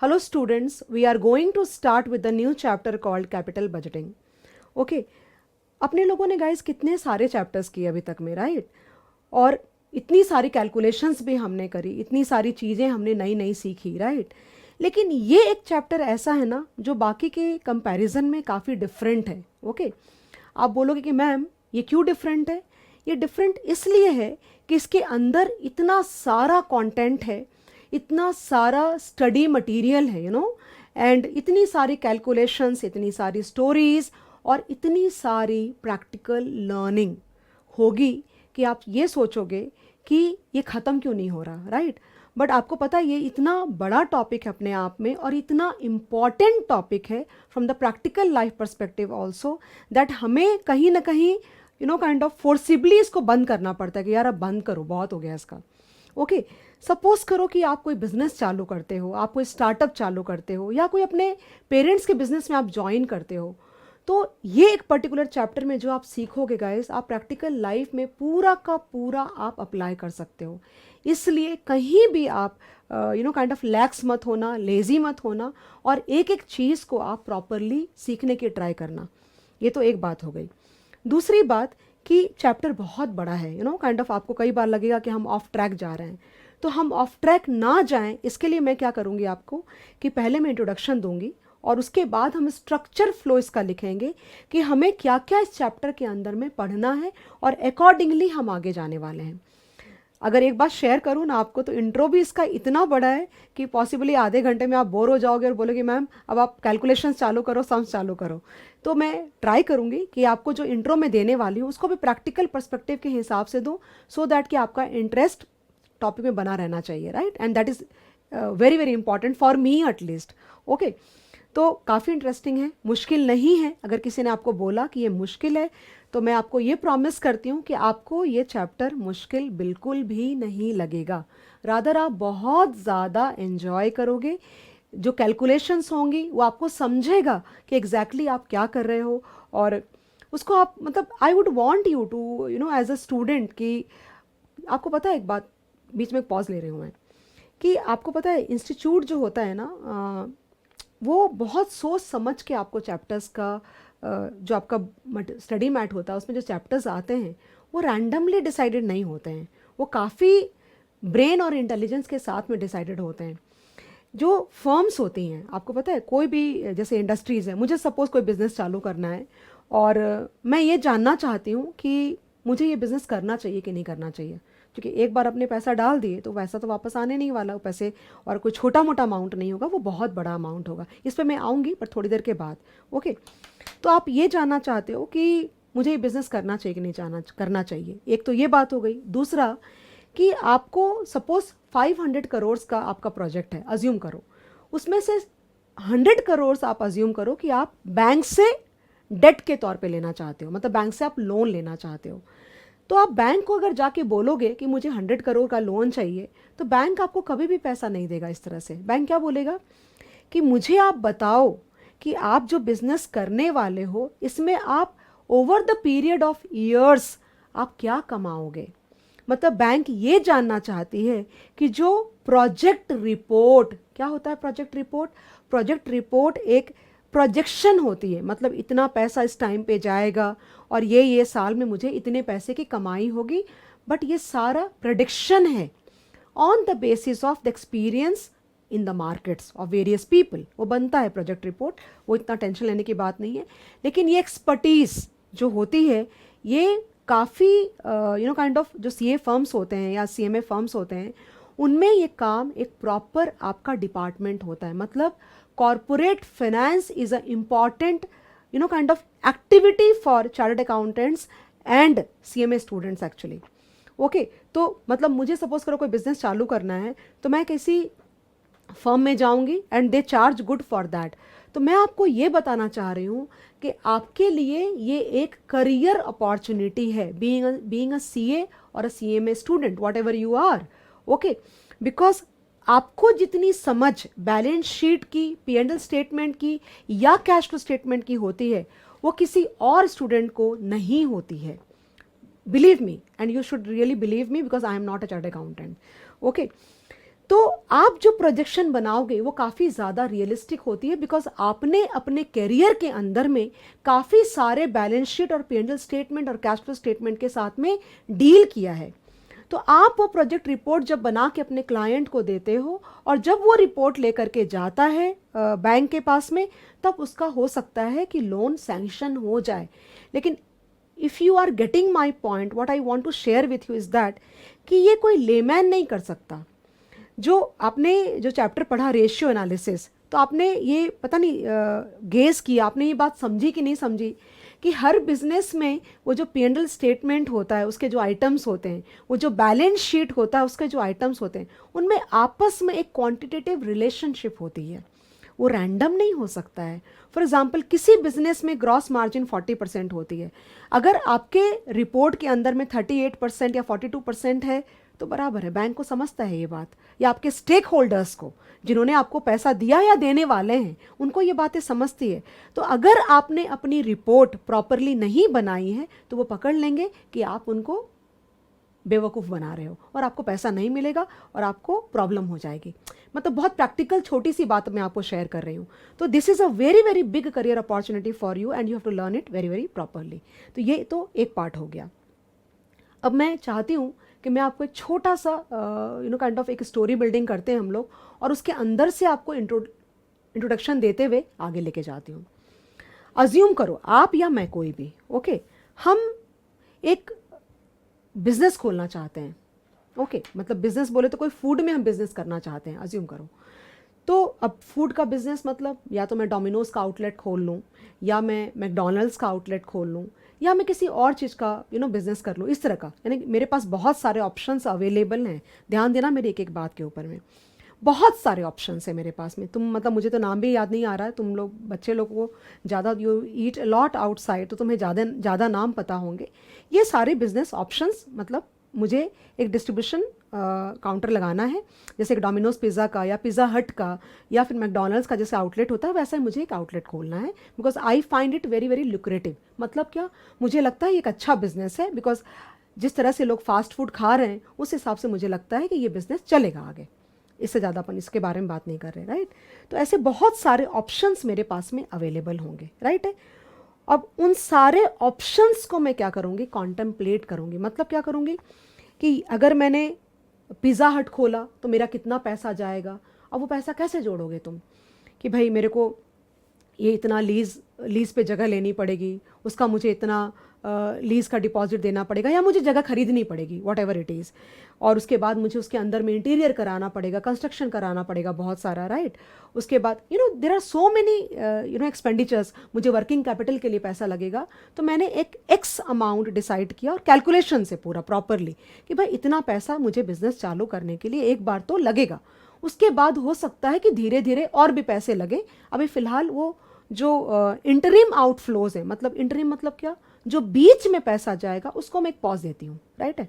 Hello students, we are going to start with the new chapter called capital budgeting. Okay, अपने लोगों ने guys कितने सारे chapters किए अभी तक में, राइट? और इतनी सारी कैलकुलेशंस भी हमने करी, इतनी सारी चीज़ें हमने नई नई सीखी, राइट? लेकिन ये एक चैप्टर ऐसा है ना जो बाकी के कंपैरिजन में काफ़ी डिफरेंट है. ओके, आप बोलोगे कि मैम ये क्यों डिफरेंट है? ये डिफरेंट इसलिए है कि इसके अंदर इतना सारा कंटेंट है, इतना सारा स्टडी मटेरियल है, एंड इतनी सारी कैलकुलेशंस, इतनी सारी स्टोरीज और इतनी सारी प्रैक्टिकल लर्निंग होगी कि आप ये सोचोगे कि ये ख़त्म क्यों नहीं हो रहा, राइट? बट आपको पता है ये इतना बड़ा टॉपिक है अपने आप में और इतना इम्पॉर्टेंट टॉपिक है from the practical life perspective also, that हमें कहीं ना कहीं काइंड ऑफ फोर्सिबली इसको बंद करना पड़ता है कि यार अब बंद करो, बहुत हो गया इसका. ओके, सपोज करो कि आप कोई बिजनेस चालू करते हो, आप कोई स्टार्टअप चालू करते हो या कोई अपने पेरेंट्स के बिजनेस में आप ज्वाइन करते हो, तो ये एक पर्टिकुलर चैप्टर में जो आप सीखोगे गाइस, आप प्रैक्टिकल लाइफ में पूरा का पूरा आप अप्लाई कर सकते हो. इसलिए कहीं भी आप काइंड ऑफ लैक्स मत होना, लेजी मत होना और एक एक चीज़ को आप प्रॉपरली सीखने की ट्राई करना. ये तो एक बात हो गई. दूसरी बात कि चैप्टर बहुत बड़ा है, काइंड ऑफ आपको कई बार लगेगा कि हम ऑफ ट्रैक जा रहे हैं. तो हम ऑफ ट्रैक ना जाएं, इसके लिए मैं क्या करूँगी आपको कि पहले मैं इंट्रोडक्शन दूंगी और उसके बाद हम स्ट्रक्चर फ्लो इसका लिखेंगे कि हमें क्या क्या इस चैप्टर के अंदर में पढ़ना है और अकॉर्डिंगली हम आगे जाने वाले हैं. अगर एक बात शेयर करूँ ना आपको, तो इंट्रो भी इसका इतना बड़ा है कि पॉसिबली आधे घंटे में आप बोर हो जाओगे और बोलोगे मैम अब आप कैलकुलेशंस चालू करो, सम्स चालू करो. तो मैं ट्राई करूँगी कि आपको जो इंट्रो में देने वाली हूँ उसको भी प्रैक्टिकल पर्सपेक्टिव के हिसाब से दूँ, सो दैट कि आपका इंटरेस्ट टॉपिक में बना रहना चाहिए, right? And that is very very important for me at least. Okay, तो काफ़ी इंटरेस्टिंग है, मुश्किल नहीं है. अगर किसी ने आपको बोला कि ये मुश्किल है तो मैं आपको ये प्रॉमिस करती हूँ कि आपको ये चैप्टर मुश्किल बिल्कुल भी नहीं लगेगा. रादर आप बहुत ज़्यादा एंजॉय करोगे. जो कैलकुलेशंस होंगी वो आपको समझेगा कि एग्जैक्टली आप क्या कर रहे हो और उसको आप मतलब I would want you to as a student कि आपको पता है एक बात, बीच में पॉज ले रही हूँ मैं, कि आपको पता है इंस्टीट्यूट जो होता है ना वो बहुत सोच समझ के आपको चैप्टर्स का जो आपका स्टडी मैट होता है उसमें जो चैप्टर्स आते हैं वो रैंडमली डिसाइडेड नहीं होते हैं, वो काफ़ी ब्रेन और इंटेलिजेंस के साथ में डिसाइडेड होते हैं. जो फर्म्स होती हैं, आपको पता है कोई भी जैसे इंडस्ट्रीज़ है, मुझे सपोज़ कोई बिज़नेस चालू करना है और मैं ये जानना चाहती हूँ कि मुझे ये बिज़नेस करना चाहिए कि नहीं करना चाहिए, क्योंकि एक बार अपने पैसा डाल दिए तो वैसा तो वापस आने नहीं वाला वो पैसे, और कोई छोटा मोटा अमाउंट नहीं होगा, वो बहुत बड़ा अमाउंट होगा. इस पर मैं आऊँगी पर थोड़ी देर के बाद. ओके, तो आप ये जानना चाहते हो कि मुझे ये बिज़नेस करना चाहिए कि नहीं करना चाहिए. एक तो ये बात हो गई. दूसरा कि आपको सपोज 500 करोड़ का आपका प्रोजेक्ट है, अज्यूम करो, उसमें से 100 करोड़ आप अज्यूम करो कि आप बैंक से डेट के तौर पे लेना चाहते हो, मतलब बैंक से आप लोन लेना चाहते हो. तो आप बैंक को अगर जाके बोलोगे कि मुझे 100 करोड़ का लोन चाहिए, तो बैंक आपको कभी भी पैसा नहीं देगा. इस तरह से बैंक क्या बोलेगा कि मुझे आप बताओ कि आप जो बिजनेस करने वाले हो इसमें आप over the period of years आप क्या कमाओगे. मतलब बैंक ये जानना चाहती है कि जो प्रोजेक्ट रिपोर्ट, क्या होता है प्रोजेक्ट रिपोर्ट? प्रोजेक्ट रिपोर्ट एक प्रोजेक्शन होती है, मतलब इतना पैसा इस टाइम पे जाएगा और ये साल में मुझे इतने पैसे की कमाई होगी. बट ये सारा प्रेडिक्शन है on the basis of the experience in the markets of various people. वो बनता है प्रोजेक्ट रिपोर्ट, वो इतना टेंशन लेने की बात नहीं है. लेकिन ये एक्सपर्टीज़ जो होती है ये काफ़ी काइंड ऑफ जो सीए फर्म्स होते हैं या सीएमए फर्म्स होते हैं उनमें ये काम एक प्रॉपर आपका डिपार्टमेंट होता है. मतलब corporate finance is a important kind of activity for chartered accountants and CMA students actually. Okay, तो मतलब मुझे सपोज करो कोई बिजनेस चालू करना है तो मैं किसी फर्म में जाऊंगी and they charge good for that. तो मैं आपको ये बताना चाह रही हूँ कि आपके लिए ये एक करियर अपॉर्चुनिटी है, बीइंग अ सीए और a CMA student, whatever you are. Okay, because आपको जितनी समझ बैलेंस शीट की, पी&एल स्टेटमेंट की या कैश फ्लो स्टेटमेंट की होती है वो किसी और स्टूडेंट को नहीं होती है. Believe me, and you should really believe me because I am not a chartered accountant. Okay, तो आप जो प्रोजेक्शन बनाओगे वो काफ़ी ज़्यादा रियलिस्टिक होती है, बिकॉज आपने अपने करियर के अंदर में काफ़ी सारे बैलेंस शीट और P&L स्टेटमेंट और कैश फ्लो स्टेटमेंट के साथ में डील किया है। तो आप वो प्रोजेक्ट रिपोर्ट जब बना के अपने क्लाइंट को देते हो और जब वो रिपोर्ट लेकर के जाता है बैंक के पास में, तब उसका हो सकता है कि लोन सैंक्शन हो जाए। लेकिन if you are getting my point, what I want to share with you is that कि ये कोई लेमैन नहीं कर सकता। जो आपने जो चैप्टर पढ़ा रेशियो एनालिसिस, तो आपने ये पता नहीं गेस किया, आपने ये बात समझी कि नहीं समझी कि हर बिजनेस में वो जो P&L स्टेटमेंट होता है उसके जो आइटम्स होते हैं, वो जो बैलेंस शीट होता है उसके जो आइटम्स होते हैं, उनमें आपस में एक क्वांटिटेटिव रिलेशनशिप होती है, वो रैंडम नहीं हो सकता है। फॉर एग्जाम्पल किसी बिजनेस में ग्रॉस मार्जिन 40% होती है, अगर आपके रिपोर्ट के अंदर में 38% या 42% है तो बराबर है, बैंक को समझता है ये बात, या आपके स्टेक होल्डर्स को जिन्होंने आपको पैसा दिया या देने वाले हैं उनको ये बातें समझती है। तो अगर आपने अपनी रिपोर्ट प्रॉपरली नहीं बनाई है तो वो पकड़ लेंगे कि आप उनको बेवकूफ़ बना रहे हो और आपको पैसा नहीं मिलेगा और आपको प्रॉब्लम हो जाएगी। मतलब बहुत प्रैक्टिकल छोटी सी बात मैं आपको शेयर कर रही हूँ। तो this is a very very big career opportunity for you and you have to learn it very very properly. तो ये तो एक पार्ट हो गया। अब मैं चाहती हूँ कि मैं आपको एक छोटा सा काइंड ऑफ एक स्टोरी बिल्डिंग करते हैं हम लोग, और उसके अंदर से आपको इंट्रोडक्शन देते हुए आगे लेके जाती हूँ। अज्यूम करो आप या मैं कोई भी, ओके, हम एक बिजनेस खोलना चाहते हैं। ओके, मतलब बिजनेस बोले तो कोई फूड में हम बिजनेस करना चाहते हैं, अज्यूम करो। तो अब फूड का बिजनेस मतलब या तो मैं डोमिनोज का आउटलेट खोल लूँ, या मैं मैकडॉनल्ड्स का आउटलेट खोल लूँ, या मैं किसी और चीज़ का बिजनेस कर लूँ, इस तरह का। यानी मेरे पास बहुत सारे ऑप्शंस अवेलेबल हैं। ध्यान देना मेरी एक एक बात के ऊपर में, बहुत सारे ऑप्शंस है मेरे पास में। तुम मतलब मुझे तो नाम भी याद नहीं आ रहा है, तुम लोग बच्चे लोग को ज़्यादा you eat a lot outside, तो तुम्हें ज़्यादा ज़्यादा नाम पता होंगे। ये सारे बिजनेस ऑप्शंस, मतलब मुझे एक डिस्ट्रीब्यूशन काउंटर लगाना है, जैसे एक डोमिनोज पिज़्ज़ा का या पिज़्ज़ा हट का या फिर मैकडॉनल्ड्स का जैसे आउटलेट होता है, वैसा ही मुझे एक आउटलेट खोलना है, because I find it very very lucrative. मतलब क्या, मुझे लगता है ये एक अच्छा बिजनेस है, बिकॉज जिस तरह से लोग फास्ट फूड खा रहे हैं उस हिसाब से मुझे लगता है कि ये बिजनेस चलेगा आगे। इससे ज़्यादा अपन इसके बारे में बात नहीं कर रहे, राइट। तो ऐसे बहुत सारे ऑप्शंस मेरे पास में अवेलेबल होंगे, राइट है। अब उन सारे ऑप्शंस को मैं क्या करूँगी, कॉन्टेम्पलेट करूँगी। मतलब क्या करूँगी कि अगर मैंने पिज़्ज़ा हट खोला तो मेरा कितना पैसा जाएगा। अब वो पैसा कैसे जोड़ोगे तुम कि भाई मेरे को ये इतना लीज़ पे जगह लेनी पड़ेगी, उसका मुझे इतना लीज़ का डिपॉजिट देना पड़ेगा, या मुझे जगह खरीदनी पड़ेगी, वॉट एवर इट इज़, और उसके बाद मुझे उसके अंदर में इंटीरियर कराना पड़ेगा, कंस्ट्रक्शन कराना पड़ेगा बहुत सारा, राइट। उसके बाद there are so many expenditures, मुझे वर्किंग कैपिटल के लिए पैसा लगेगा। तो मैंने एक एक्स अमाउंट डिसाइड किया और कैलकुलेशन से पूरा प्रॉपरली कि भाई इतना पैसा मुझे बिजनेस चालू करने के लिए एक बार तो लगेगा। उसके बाद हो सकता है कि धीरे धीरे और भी पैसे लगे। अभी फ़िलहाल वो जो इंटरिम आउटफ्लोज है, मतलब इंटरिम मतलब क्या, जो बीच में पैसा जाएगा उसको मैं एक पॉज देती हूँ, राइट है।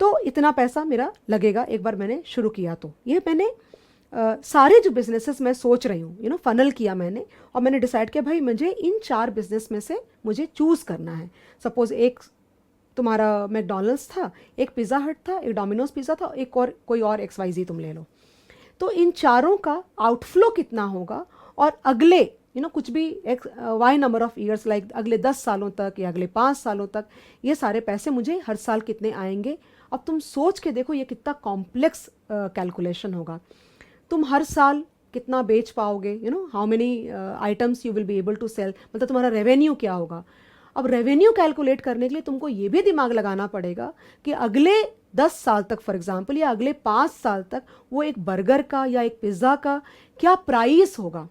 तो इतना पैसा मेरा लगेगा एक बार मैंने शुरू किया। तो ये मैंने सारे जो बिजनेसेस मैं सोच रही हूँ फनल किया मैंने, और मैंने डिसाइड किया भाई मुझे इन 4 बिजनेस में से मुझे चूज़ करना है। सपोज़ एक तुम्हारा मैकडॉनल्ड्स था, एक पिज़्ज़ा हट था, एक डोमिनोज पिज़्ज़ा था, एक और कोई और XYZ तुम ले लो। तो इन चारों का आउटफ्लो कितना होगा, और अगले कुछ भी एक Y number of years, like अगले 10 सालों तक या अगले 5 सालों तक ये सारे पैसे मुझे हर साल कितने आएंगे। अब तुम सोच के देखो ये कितना कॉम्प्लेक्स कैलकुलेशन होगा। तुम हर साल कितना बेच पाओगे, how many items you will be able to sell, मतलब तुम्हारा रेवेन्यू क्या होगा। अब रेवेन्यू कैलकुलेट करने के लिए तुमको ये भी दिमाग लगाना पड़ेगा कि अगले 10 साल तक फॉर एग्जांपल, या अगले 5 साल तक वो एक बर्गर का या एक पिज़्ज़ा का क्या प्राइस होगा।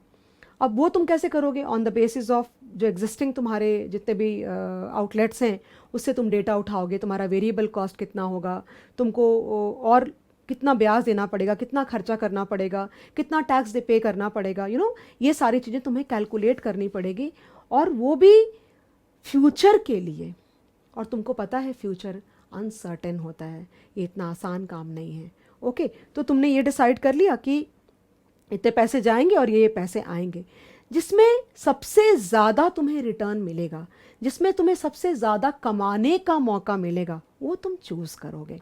अब वो तुम कैसे करोगे, ऑन द बेसिस ऑफ जो एग्जिस्टिंग तुम्हारे जितने भी आउटलेट्स हैं उससे तुम डेटा उठाओगे, तुम्हारा वेरिएबल कॉस्ट कितना होगा, तुमको और कितना ब्याज देना पड़ेगा, कितना खर्चा करना पड़ेगा, कितना टैक्स पे करना पड़ेगा, ये सारी चीज़ें तुम्हें कैलकुलेट करनी पड़ेगी, और वो भी फ्यूचर के लिए। और तुमको पता है फ्यूचर अनसर्टेन होता है, ये इतना आसान काम नहीं है। ओके, तो तुमने ये डिसाइड कर लिया कि इतने पैसे जाएंगे और ये पैसे आएंगे, जिसमें सबसे ज़्यादा तुम्हें रिटर्न मिलेगा, जिसमें तुम्हें सबसे ज़्यादा कमाने का मौका मिलेगा, वो तुम चूज़ करोगे।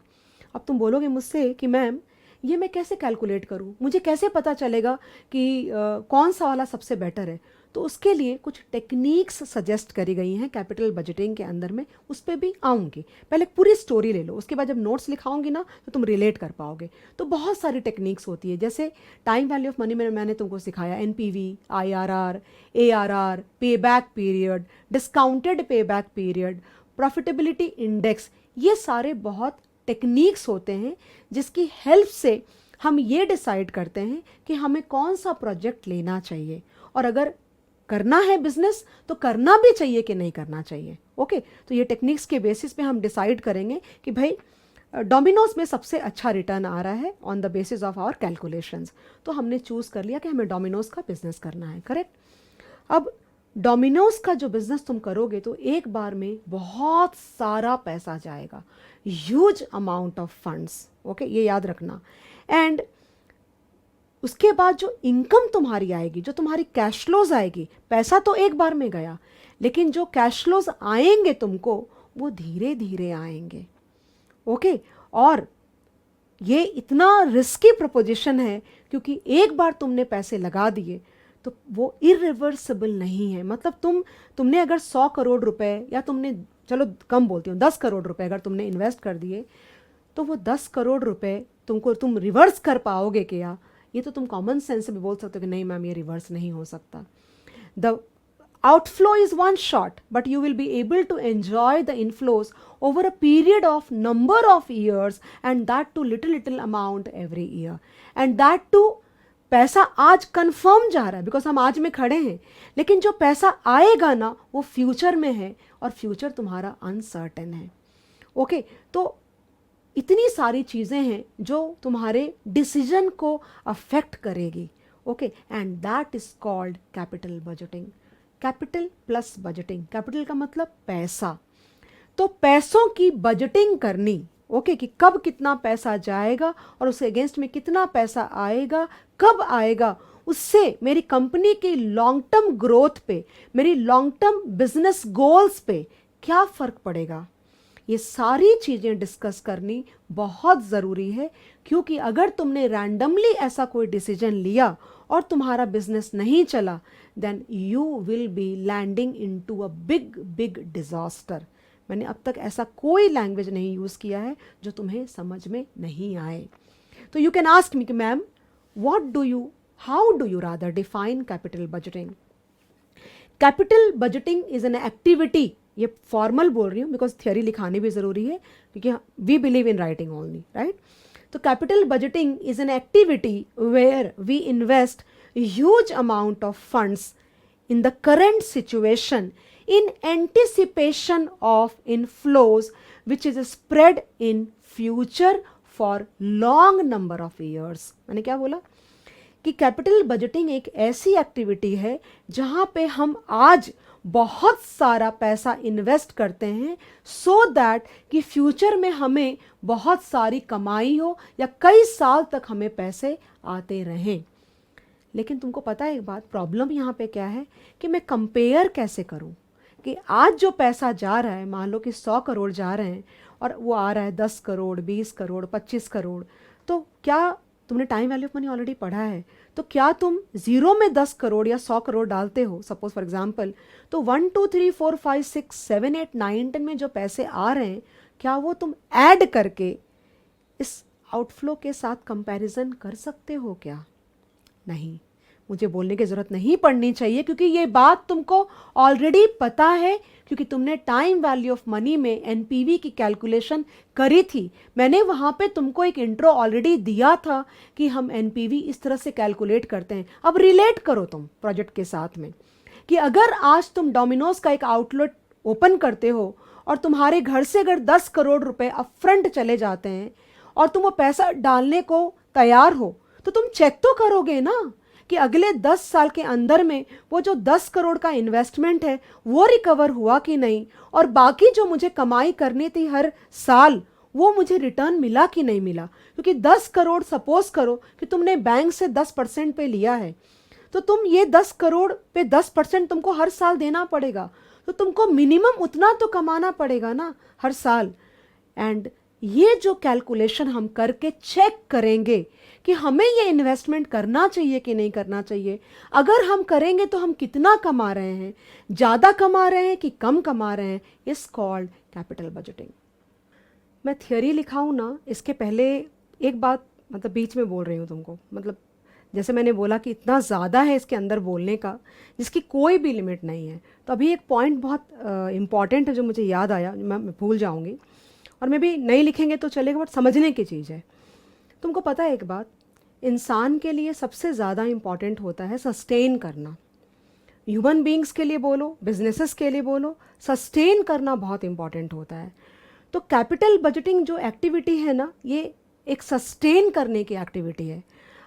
अब तुम बोलोगे मुझसे कि मैम ये मैं कैसे कैलकुलेट करूँ, मुझे कैसे पता चलेगा कि कौन सा वाला सबसे बेटर है। तो उसके लिए कुछ टेक्निक्स सजेस्ट करी गई हैं कैपिटल बजटिंग के अंदर में, उस पर भी आऊँगी। पहले पूरी स्टोरी ले लो, उसके बाद जब नोट्स लिखाऊंगी ना तो तुम रिलेट कर पाओगे। तो बहुत सारी टेक्निक्स होती है, जैसे टाइम वैल्यू ऑफ मनी में मैंने तुमको सिखाया एनपीवी, आईआरआर, एआरआर, पे back period, discounted pay back period, profitability index. ये सारे बहुत टेक्निक्स होते हैं जिसकी हेल्प से हम ये डिसाइड करते हैं कि हमें कौन सा प्रोजेक्ट लेना चाहिए, और अगर करना है बिजनेस तो करना भी चाहिए कि नहीं करना चाहिए। ओके, तो ये टेक्निक्स के बेसिस पे हम डिसाइड करेंगे कि भाई डोमिनोज में सबसे अच्छा रिटर्न आ रहा है on the basis of our calculations. तो हमने चूज़ कर लिया कि हमें डोमिनोज का बिजनेस करना है। करेक्ट। अब डोमिनोज का जो बिजनेस तुम करोगे तो एक बार में बहुत सारा पैसा जाएगा, huge amount of funds. Okay, ये याद रखना। एंड उसके बाद जो इनकम तुम्हारी आएगी, जो तुम्हारी कैश फ्लोज आएगी, पैसा तो एक बार में गया, लेकिन जो कैश फ्लोज आएंगे तुमको वो धीरे धीरे आएंगे। ओके, और ये इतना रिस्की प्रपोजिशन है क्योंकि एक बार तुमने पैसे लगा दिए तो वो इरिवर्सिबल नहीं है। मतलब तुमने अगर 100 करोड़ रुपए, या तुमने, चलो कम बोलती हूँ, 10 करोड़ रुपए अगर तुमने इन्वेस्ट कर दिए तो वो 10 करोड़ रुपए तुम रिवर्स कर पाओगे क्या? ये तो तुम कॉमन सेंस से भी बोल सकते हो कि नहीं मैम ये रिवर्स नहीं हो सकता। The outflow is one shot, but you will be able to enjoy the inflows over a period of number of years, and that to little amount every year, and that to पैसा आज confirm जा रहा है because हम आज में खड़े हैं, लेकिन जो पैसा आएगा ना वो फ्यूचर में है, और फ्यूचर तुम्हारा अनसर्टेन है। ओके, तो इतनी सारी चीज़ें हैं जो तुम्हारे डिसीजन को अफेक्ट करेगी। Okay, and that is called capital budgeting. Capital plus budgeting, capital का मतलब पैसा, तो पैसों की बजटिंग करनी। ओके, कि कब कितना पैसा जाएगा और उसके अगेंस्ट में कितना पैसा आएगा, कब आएगा, उससे मेरी कंपनी की लॉन्ग टर्म ग्रोथ पे, मेरी लॉन्ग टर्म बिजनेस गोल्स पे क्या फ़र्क पड़ेगा। ये सारी चीज़ें डिस्कस करनी बहुत ज़रूरी है, क्योंकि अगर तुमने रैंडमली ऐसा कोई डिसीजन लिया और तुम्हारा बिजनेस नहीं चला, then you will be landing into a big disaster. मैंने अब तक ऐसा कोई लैंग्वेज नहीं यूज़ किया है जो तुम्हें समझ में नहीं आए। तो यू कैन आस्क मी कि ma'am how do you rather define capital budgeting. Capital budgeting is an activity, ये फॉर्मल बोल रही हूँ बिकॉज थियोरी लिखानी भी ज़रूरी है, क्योंकि we believe in writing only, right. तो capital budgeting is an activity where we invest huge amount of funds in the current situation in anticipation of inflows which is spread in future for long number of years। मैंने क्या बोला कि capital budgeting एक ऐसी activity है जहां पे हम आज बहुत सारा पैसा इन्वेस्ट करते हैं सो दैट कि फ्यूचर में हमें बहुत सारी कमाई हो या कई साल तक हमें पैसे आते रहें। लेकिन तुमको पता है एक बात, प्रॉब्लम यहाँ पे क्या है कि मैं कंपेयर कैसे करूँ कि आज जो पैसा जा रहा है, मान लो कि 100 करोड़ जा रहे हैं और वो आ रहा है 10 करोड़, 20 करोड़, 25 करोड़, तो क्या तुमने time value of money already पढ़ा है, तो क्या तुम जीरो में 10 करोड़ या 100 करोड़ डालते हो सपोज फॉर एग्जाम्पल, तो 1 2 3 4 5 6 7 8 9 10 में जो पैसे आ रहे हैं, क्या वो तुम ऐड करके इस आउटफ्लो के साथ कंपैरिजन कर सकते हो क्या? नहीं, मुझे बोलने की ज़रूरत नहीं पड़नी चाहिए, क्योंकि ये बात तुमको ऑलरेडी पता है, क्योंकि तुमने टाइम वैल्यू ऑफ मनी में एनपीवी की कैलकुलेशन करी थी। मैंने वहाँ पे तुमको एक इंट्रो ऑलरेडी दिया था कि हम एनपीवी इस तरह से कैलकुलेट करते हैं। अब रिलेट करो तुम प्रोजेक्ट के साथ में कि अगर आज तुम डोमिनोज का एक आउटलेट ओपन करते हो और तुम्हारे घर से अगर 10 करोड़ रुपए अपफ्रंट चले जाते हैं और तुम वो पैसा डालने को तैयार हो, तो तुम चेक तो करोगे ना कि अगले 10 साल के अंदर में वो जो 10 करोड़ का इन्वेस्टमेंट है वो रिकवर हुआ कि नहीं, और बाकी जो मुझे कमाई करनी थी हर साल वो मुझे रिटर्न मिला कि नहीं मिला। क्योंकि 10 करोड़ सपोज करो कि तुमने बैंक से 10% पे लिया है, तो तुम ये 10 करोड़ पे 10% तुमको हर साल देना पड़ेगा, तो तुमको मिनिमम उतना तो कमाना पड़ेगा ना हर साल। एंड ये जो कैलकुलेशन हम करके चेक करेंगे कि हमें ये इन्वेस्टमेंट करना चाहिए कि नहीं करना चाहिए, अगर हम करेंगे तो हम कितना कमा रहे हैं, ज़्यादा कमा रहे हैं कि कम कमा रहे हैं, इज कॉल्ड कैपिटल बजटिंग। मैं थियोरी लिखा हूँ ना, इसके पहले एक बात मतलब बीच में बोल रही हूँ तुमको, मतलब जैसे मैंने बोला कि इतना ज़्यादा है इसके अंदर बोलने का जिसकी कोई भी लिमिट नहीं है। तो अभी एक पॉइंट बहुत इम्पॉर्टेंट है जो मुझे याद आया, मैं भूल जाऊँगी, और मैं भी नहीं लिखेंगे तो चलेगा, बट समझने की चीज़ है। तुमको पता है एक बात, इंसान के लिए सबसे ज़्यादा इम्पॉर्टेंट होता है सस्टेन करना। ह्यूमन बींग्स के लिए बोलो, बिजनेसेस के लिए बोलो, सस्टेन करना बहुत इंपॉर्टेंट होता है। तो कैपिटल बजटिंग जो एक्टिविटी है ना, ये एक सस्टेन करने की एक्टिविटी है।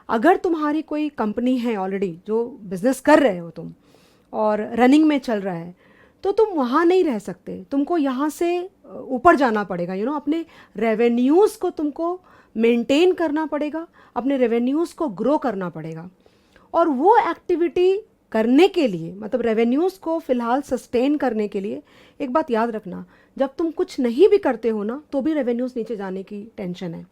अगर तुम्हारी कोई कंपनी है ऑलरेडी, जो बिजनेस कर रहे हो तुम और रनिंग में चल रहा है, तो तुम वहाँ नहीं रह सकते, तुमको यहाँ से ऊपर जाना पड़ेगा। अपने रेवेन्यूज़ को तुमको मेंटेन करना पड़ेगा, अपने रेवेन्यूज़ को ग्रो करना पड़ेगा। और वो एक्टिविटी करने के लिए, मतलब रेवेन्यूज़ को फ़िलहाल सस्टेन करने के लिए, एक बात याद रखना, जब तुम कुछ नहीं भी करते हो ना, तो भी रेवेन्यूज़ नीचे जाने की टेंशन है।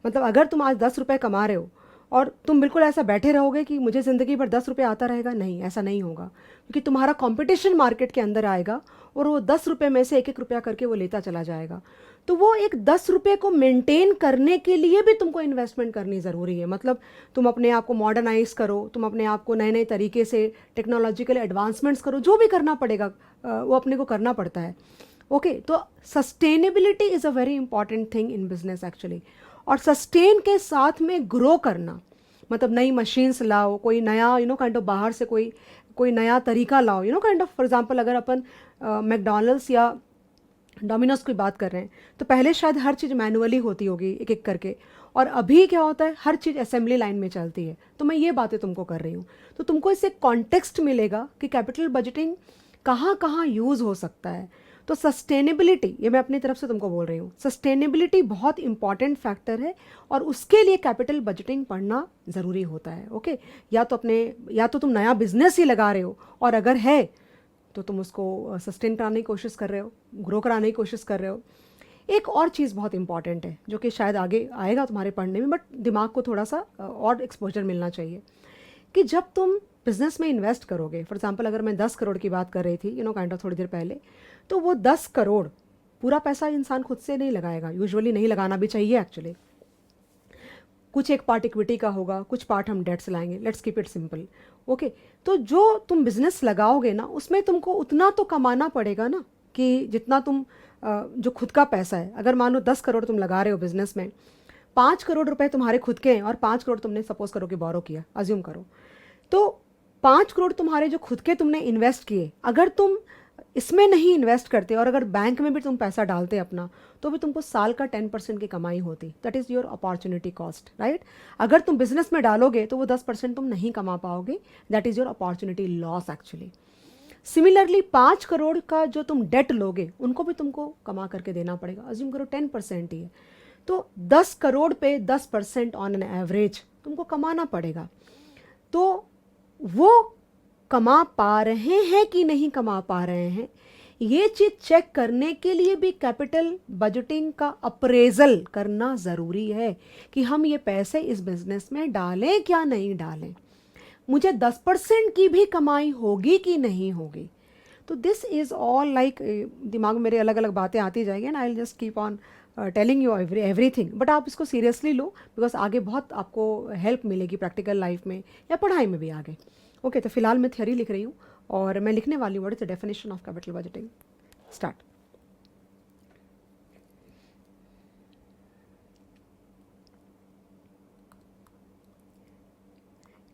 मतलब अगर तुम आज 10 रुपये कमा रहे हो और तुम बिल्कुल ऐसा बैठे रहोगे कि मुझे ज़िंदगी भर 10 रुपये आता रहेगा, नहीं, ऐसा नहीं होगा, क्योंकि तुम्हारा कंपटीशन मार्केट के अंदर आएगा और वो 10 रुपये में से एक एक रुपया करके वो लेता चला जाएगा। तो वो एक 10 रुपये को मेंटेन करने के लिए भी तुमको इन्वेस्टमेंट करनी ज़रूरी है। मतलब तुम अपने आप को मॉडर्नाइज करो, तुम अपने आप को नए नए तरीके से टेक्नोलॉजिकल एडवांसमेंट्स करो, जो भी करना पड़ेगा वो अपने को करना पड़ता है। ओके, तो sustainability is a very important thing in business actually. और सस्टेन के साथ में ग्रो करना, मतलब नई मशीन्स लाओ, कोई नया काइंड ऑफ बाहर से कोई नया तरीका लाओ, काइंड ऑफ फॉर एग्जांपल अगर अपन मैकडॉनल्ड्स या डोमिनोज की बात कर रहे हैं, तो पहले शायद हर चीज़ मैनुअली होती होगी एक एक करके, और अभी क्या होता है, हर चीज़ असेंबली लाइन में चलती है। तो मैं ये बातें तुमको कर रही हूँ, तो तुमको इससे कॉन्टेक्स्ट मिलेगा कि कैपिटल बजटिंग कहाँ कहाँ यूज़ हो सकता है। तो सस्टेनेबिलिटी, ये मैं अपनी तरफ से तुमको बोल रही हूँ, सस्टेनेबिलिटी बहुत इंपॉर्टेंट फैक्टर है, और उसके लिए कैपिटल बजटिंग पढ़ना ज़रूरी होता है। ओके, या तो तुम नया बिजनेस ही लगा रहे हो, और अगर है तो तुम उसको सस्टेन कराने की कोशिश कर रहे हो, ग्रो कराने की कोशिश कर रहे हो। एक और चीज़ बहुत इंपॉर्टेंट है जो कि शायद आगे आएगा तुम्हारे पढ़ने में, बट दिमाग को थोड़ा सा और एक्सपोजर मिलना चाहिए, कि जब तुम बिजनेस में इन्वेस्ट करोगे, फॉर एग्जांपल अगर मैं 10 करोड़ की बात कर रही थी काइंड ऑफ थोड़ी देर पहले, तो वो 10 करोड़ पूरा पैसा इंसान खुद से नहीं लगाएगा, यूजुअली नहीं लगाना भी चाहिए एक्चुअली। कुछ एक पार्ट इक्विटी का होगा, कुछ पार्ट हम डेट से लाएंगे, let's keep it simple. Okay, तो जो तुम बिजनेस लगाओगे ना, उसमें तुमको उतना तो कमाना पड़ेगा ना, कि जितना तुम जो खुद का पैसा है, अगर मान लो 10 करोड़ तुम लगा रहे हो बिजनेस में, 5 करोड़ रुपए तुम्हारे खुद के हैं और 5 करोड़ तुमने सपोज करो कि बोरो किया, अज्यूम करो, तो 5 करोड़ तुम्हारे जो खुद के तुमने इन्वेस्ट किए, अगर तुम इसमें नहीं इन्वेस्ट करते और अगर बैंक में भी तुम पैसा डालते अपना, तो भी तुमको साल का 10% की कमाई होती। That is your opportunity cost, right. अगर तुम बिजनेस में डालोगे तो वो 10% तुम नहीं कमा पाओगे, that is your opportunity loss actually. Similarly 5 crore का जो तुम डेट लोगे, उनको भी तुमको कमा करके देना पड़ेगा, अज्यूम करो 10% ही है, तो 10 करोड़ पे 10% ऑन एन एवरेज तुमको कमाना पड़ेगा। तो वो कमा पा रहे हैं कि नहीं कमा पा रहे हैं, ये चीज़ चेक करने के लिए भी कैपिटल बजटिंग का अप्रेजल करना ज़रूरी है, कि हम ये पैसे इस बिज़नेस में डालें क्या नहीं डालें, मुझे 10% की भी कमाई होगी कि नहीं होगी। तो दिस इज़ ऑल लाइक, दिमाग में मेरे अलग अलग बातें आती जाएंगी and I will just keep on telling you everything, but आप इसको सीरियसली लो, बिकॉज आगे बहुत आपको हेल्प मिलेगी प्रैक्टिकल लाइफ में या पढ़ाई में भी आगे। ओके, तो फिलहाल मैं थ्योरी लिख रही हूँ और मैं लिखने वाली word is the definition of capital budgeting. Start.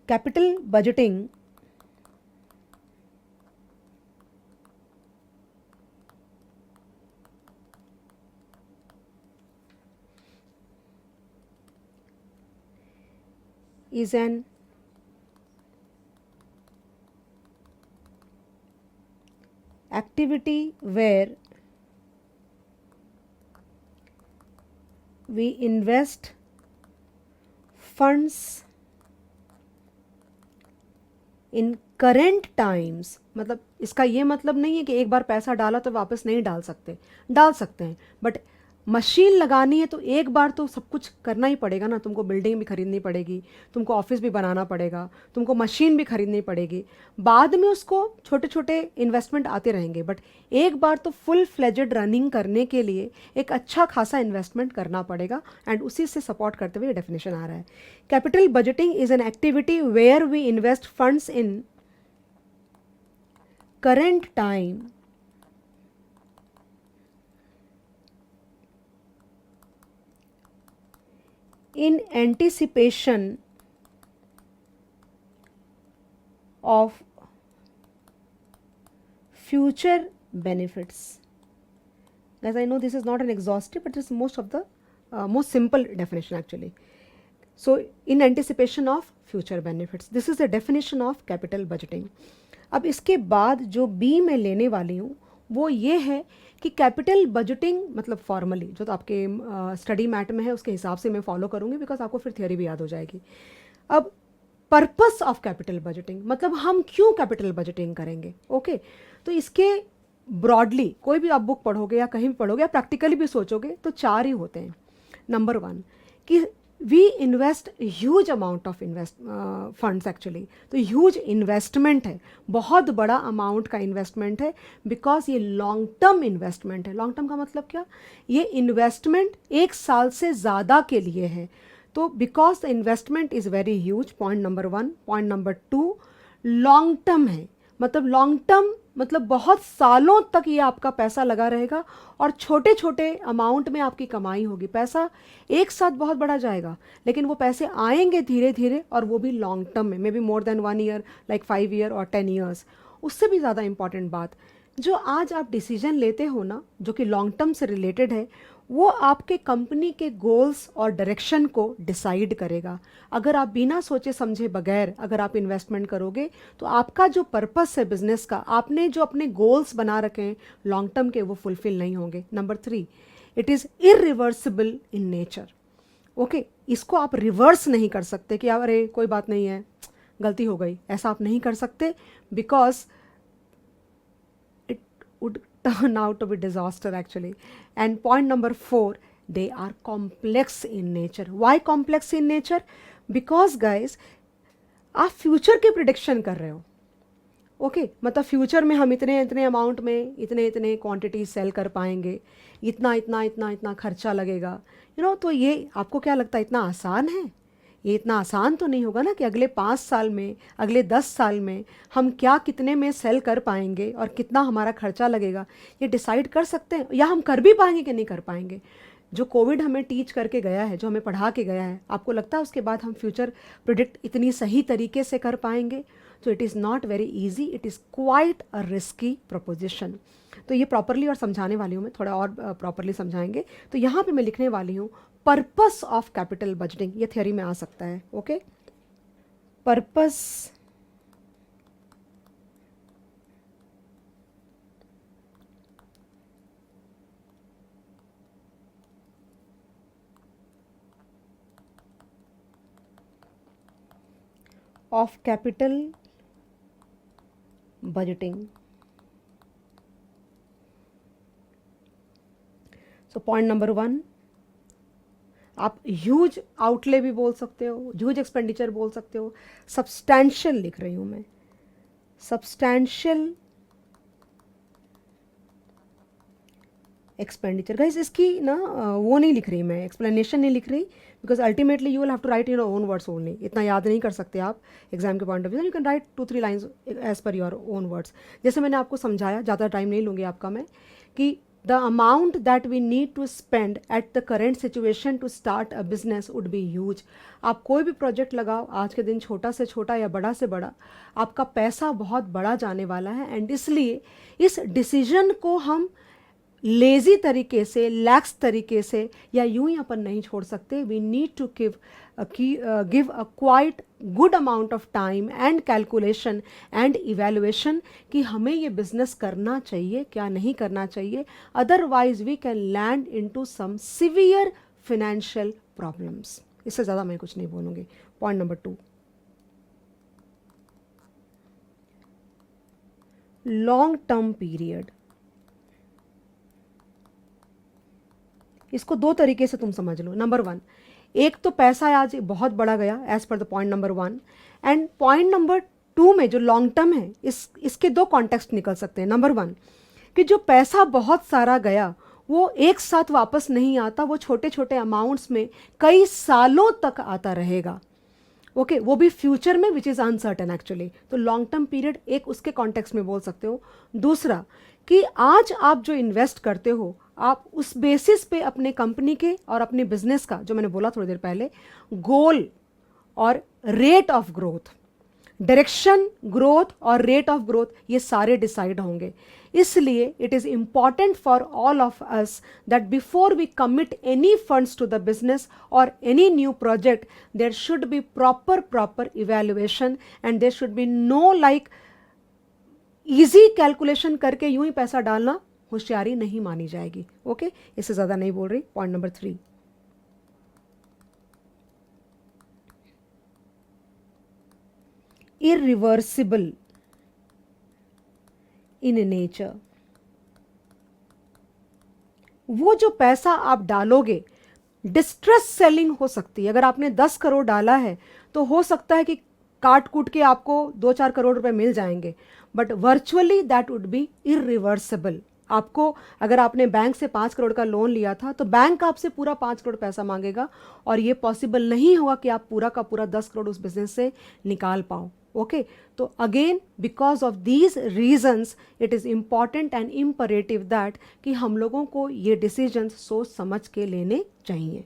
Capital budgeting is an activity where we invest funds in current times। मतलब इसका ये मतलब नहीं है कि एक बार पैसा डाला तो वापस नहीं डाल सकते, डाल सकते हैं, बट मशीन लगानी है तो एक बार तो सब कुछ करना ही पड़ेगा ना, तुमको बिल्डिंग भी खरीदनी पड़ेगी, तुमको ऑफिस भी बनाना पड़ेगा, तुमको मशीन भी खरीदनी पड़ेगी, बाद में उसको छोटे छोटे इन्वेस्टमेंट आते रहेंगे, बट एक बार तो फुल फ्लेजेड रनिंग करने के लिए एक अच्छा खासा इन्वेस्टमेंट करना पड़ेगा। एंड उसी से सपोर्ट करते हुए डेफिनेशन आ रहा है, capital budgeting is an activity where we invest funds in current time in anticipation of future benefits. Guys, I know this is not an exhaustive, but it's most of the most simple definition actually. So in anticipation of future benefits, this is the definition of capital budgeting. अब इसके बाद जो B मैं लेने वाली हूँ वो ये है कि कैपिटल बजटिंग मतलब फॉर्मली जो तो आपके स्टडी मैट में है उसके हिसाब से मैं फॉलो करूँगी, बिकॉज आपको फिर थियोरी भी याद हो जाएगी। अब पर्पस ऑफ कैपिटल बजटिंग मतलब हम क्यों कैपिटल बजटिंग करेंगे, ओके तो इसके ब्रॉडली कोई भी आप बुक पढ़ोगे या कहीं भी पढ़ोगे या प्रैक्टिकली भी सोचोगे तो चार ही होते हैं। नंबर वन कि we invest huge amount of funds actually, तो ह्यूज इन्वेस्टमेंट है, बहुत बड़ा अमाउंट का इन्वेस्टमेंट है, बिकॉज ये लॉन्ग टर्म इन्वेस्टमेंट है। लॉन्ग टर्म का मतलब क्या, ये इन्वेस्टमेंट एक साल से ज़्यादा के लिए है, तो because the investment is very huge, point number one. Point number to, long term है, मतलब लॉन्ग टर्म मतलब बहुत सालों तक ये आपका पैसा लगा रहेगा और छोटे छोटे अमाउंट में आपकी कमाई होगी। पैसा एक साथ बहुत बढ़ा जाएगा लेकिन वो पैसे आएंगे धीरे धीरे और वो भी लॉन्ग टर्म में, may be more than 1 year, like 5 year और 10 ईयर्स। उससे भी ज़्यादा इंपॉर्टेंट बात, जो आज आप डिसीजन लेते हो ना जो कि लॉन्ग टर्म से रिलेटेड है, वो आपके कंपनी के गोल्स और डायरेक्शन को डिसाइड करेगा। अगर आप बिना सोचे समझे बगैर अगर आप इन्वेस्टमेंट करोगे तो आपका जो पर्पस है बिजनेस का, आपने जो अपने गोल्स बना रखे हैं लॉन्ग टर्म के, वो फुलफिल नहीं होंगे। Number three, it is irreversible in nature, okay इसको आप रिवर्स नहीं कर सकते कि अरे कोई बात नहीं है गलती हो गई, ऐसा आप नहीं कर सकते, because would turn out to be disaster actually. And point number 4, they are complex in nature. Why complex in nature? Because guys, आप फ्यूचर की प्रिडिक्शन कर रहे हो, ओके मतलब फ्यूचर में हम इतने इतने अमाउंट में इतने इतने क्वांटिटी सेल कर पाएंगे, इतना इतना इतना इतना खर्चा लगेगा, तो ये आपको क्या लगता है इतना आसान है? ये इतना आसान तो नहीं होगा ना कि अगले 5 साल में, अगले 10 साल में हम क्या कितने में सेल कर पाएंगे और कितना हमारा खर्चा लगेगा, ये डिसाइड कर सकते हैं या हम कर भी पाएंगे कि नहीं कर पाएंगे? जो कोविड हमें टीच करके गया है, जो हमें पढ़ा के गया है, आपको लगता है उसके बाद हम फ्यूचर प्रिडिक्ट इतनी सही तरीके से कर पाएंगे? तो it is not very easy, it is quite a risky preposition. तो ये प्रॉपरली और समझाने वाली हूँ मैं, थोड़ा और प्रॉपरली समझाएंगे। तो यहाँ पे मैं लिखने वाली हूँ पर्पस ऑफ कैपिटल बजटिंग, ये थियोरी में आ सकता है, okay purpose of capital budgeting. So point number 1, आप ह्यूज आउटले भी बोल सकते हो, ह्यूज एक्सपेंडिचर बोल सकते हो, सब्सटैंशियल लिख रही हूँ मैं, सब्सटैंशियल एक्सपेंडिचर। गाइस इसकी ना वो नहीं लिख रही मैं, एक्सप्लेनेशन नहीं लिख रही, because ultimately you will have to write in your own words only. इतना याद नहीं कर सकते आप एग्जाम के point of view, you can write 2-3 lines as per your own words. जैसे मैंने आपको समझाया, ज़्यादा टाइम नहीं लूँगी आपका मैं, कि the amount that we need to spend at the current situation to start a business would be huge. आप कोई भी प्रोजेक्ट लगाओ आज के दिन, छोटा से छोटा या बड़ा से बड़ा, आपका पैसा बहुत बड़ा जाने वाला है। एंड इसलिए इस डिसीजन को हम लेज़ी तरीके से, लैक्स तरीके से या यूं ही अपन नहीं छोड़ सकते। We need to give a quite good amount of time and calculation and evaluation कि हमें ये बिजनेस करना चाहिए क्या नहीं करना चाहिए, otherwise we can land into some severe financial problems. इससे ज़्यादा मैं कुछ नहीं बोलूँगी। Point number 2, long term period इसको दो तरीके से तुम समझ लो। नंबर वन, एक तो पैसा आज बहुत बड़ा गया as per the point number one, and point number two में जो लॉन्ग टर्म है इसके दो कॉन्टेक्स्ट निकल सकते हैं। नंबर वन कि जो पैसा बहुत सारा गया वो एक साथ वापस नहीं आता, वो छोटे छोटे अमाउंट्स में कई सालों तक आता रहेगा। ओके वो भी फ्यूचर में, विच इज़ अनसर्टेन एक्चुअली। तो लॉन्ग टर्म पीरियड एक उसके कॉन्टेक्स्ट में बोल सकते हो। दूसरा कि आज आप जो इन्वेस्ट करते हो आप उस बेसिस पे अपने कंपनी के और अपने बिजनेस का, जो मैंने बोला थोड़ी देर पहले, गोल और rate of growth, direction, growth और रेट ऑफ ग्रोथ, ये सारे डिसाइड होंगे। इसलिए it is important for all of us that before we commit any funds to the business और any new project there should be proper evaluation and there should be no like easy calculation करके यूं ही पैसा डालना होशियारी नहीं मानी जाएगी। Okay इससे ज़्यादा नहीं बोल रही। Point number 3, irreversible in nature। वो जो पैसा आप डालोगे, डिस्ट्रेस सेलिंग हो सकती है। अगर आपने 10 करोड़ डाला है तो हो सकता है कि काट कूट के आपको 2-4 करोड़ रुपए मिल जाएंगे, but virtually that would be irreversible. आपको अगर आपने बैंक से 5 करोड़ का लोन लिया था तो बैंक आपसे पूरा 5 करोड़ पैसा मांगेगा और ये पॉसिबल नहीं होगा कि आप पूरा का पूरा 10 करोड़ उस बिजनेस से निकाल पाओ। ओके तो again because of these reasons it is important and imperative that कि हम लोगों को ये डिसीजंस सोच समझ के लेने चाहिए।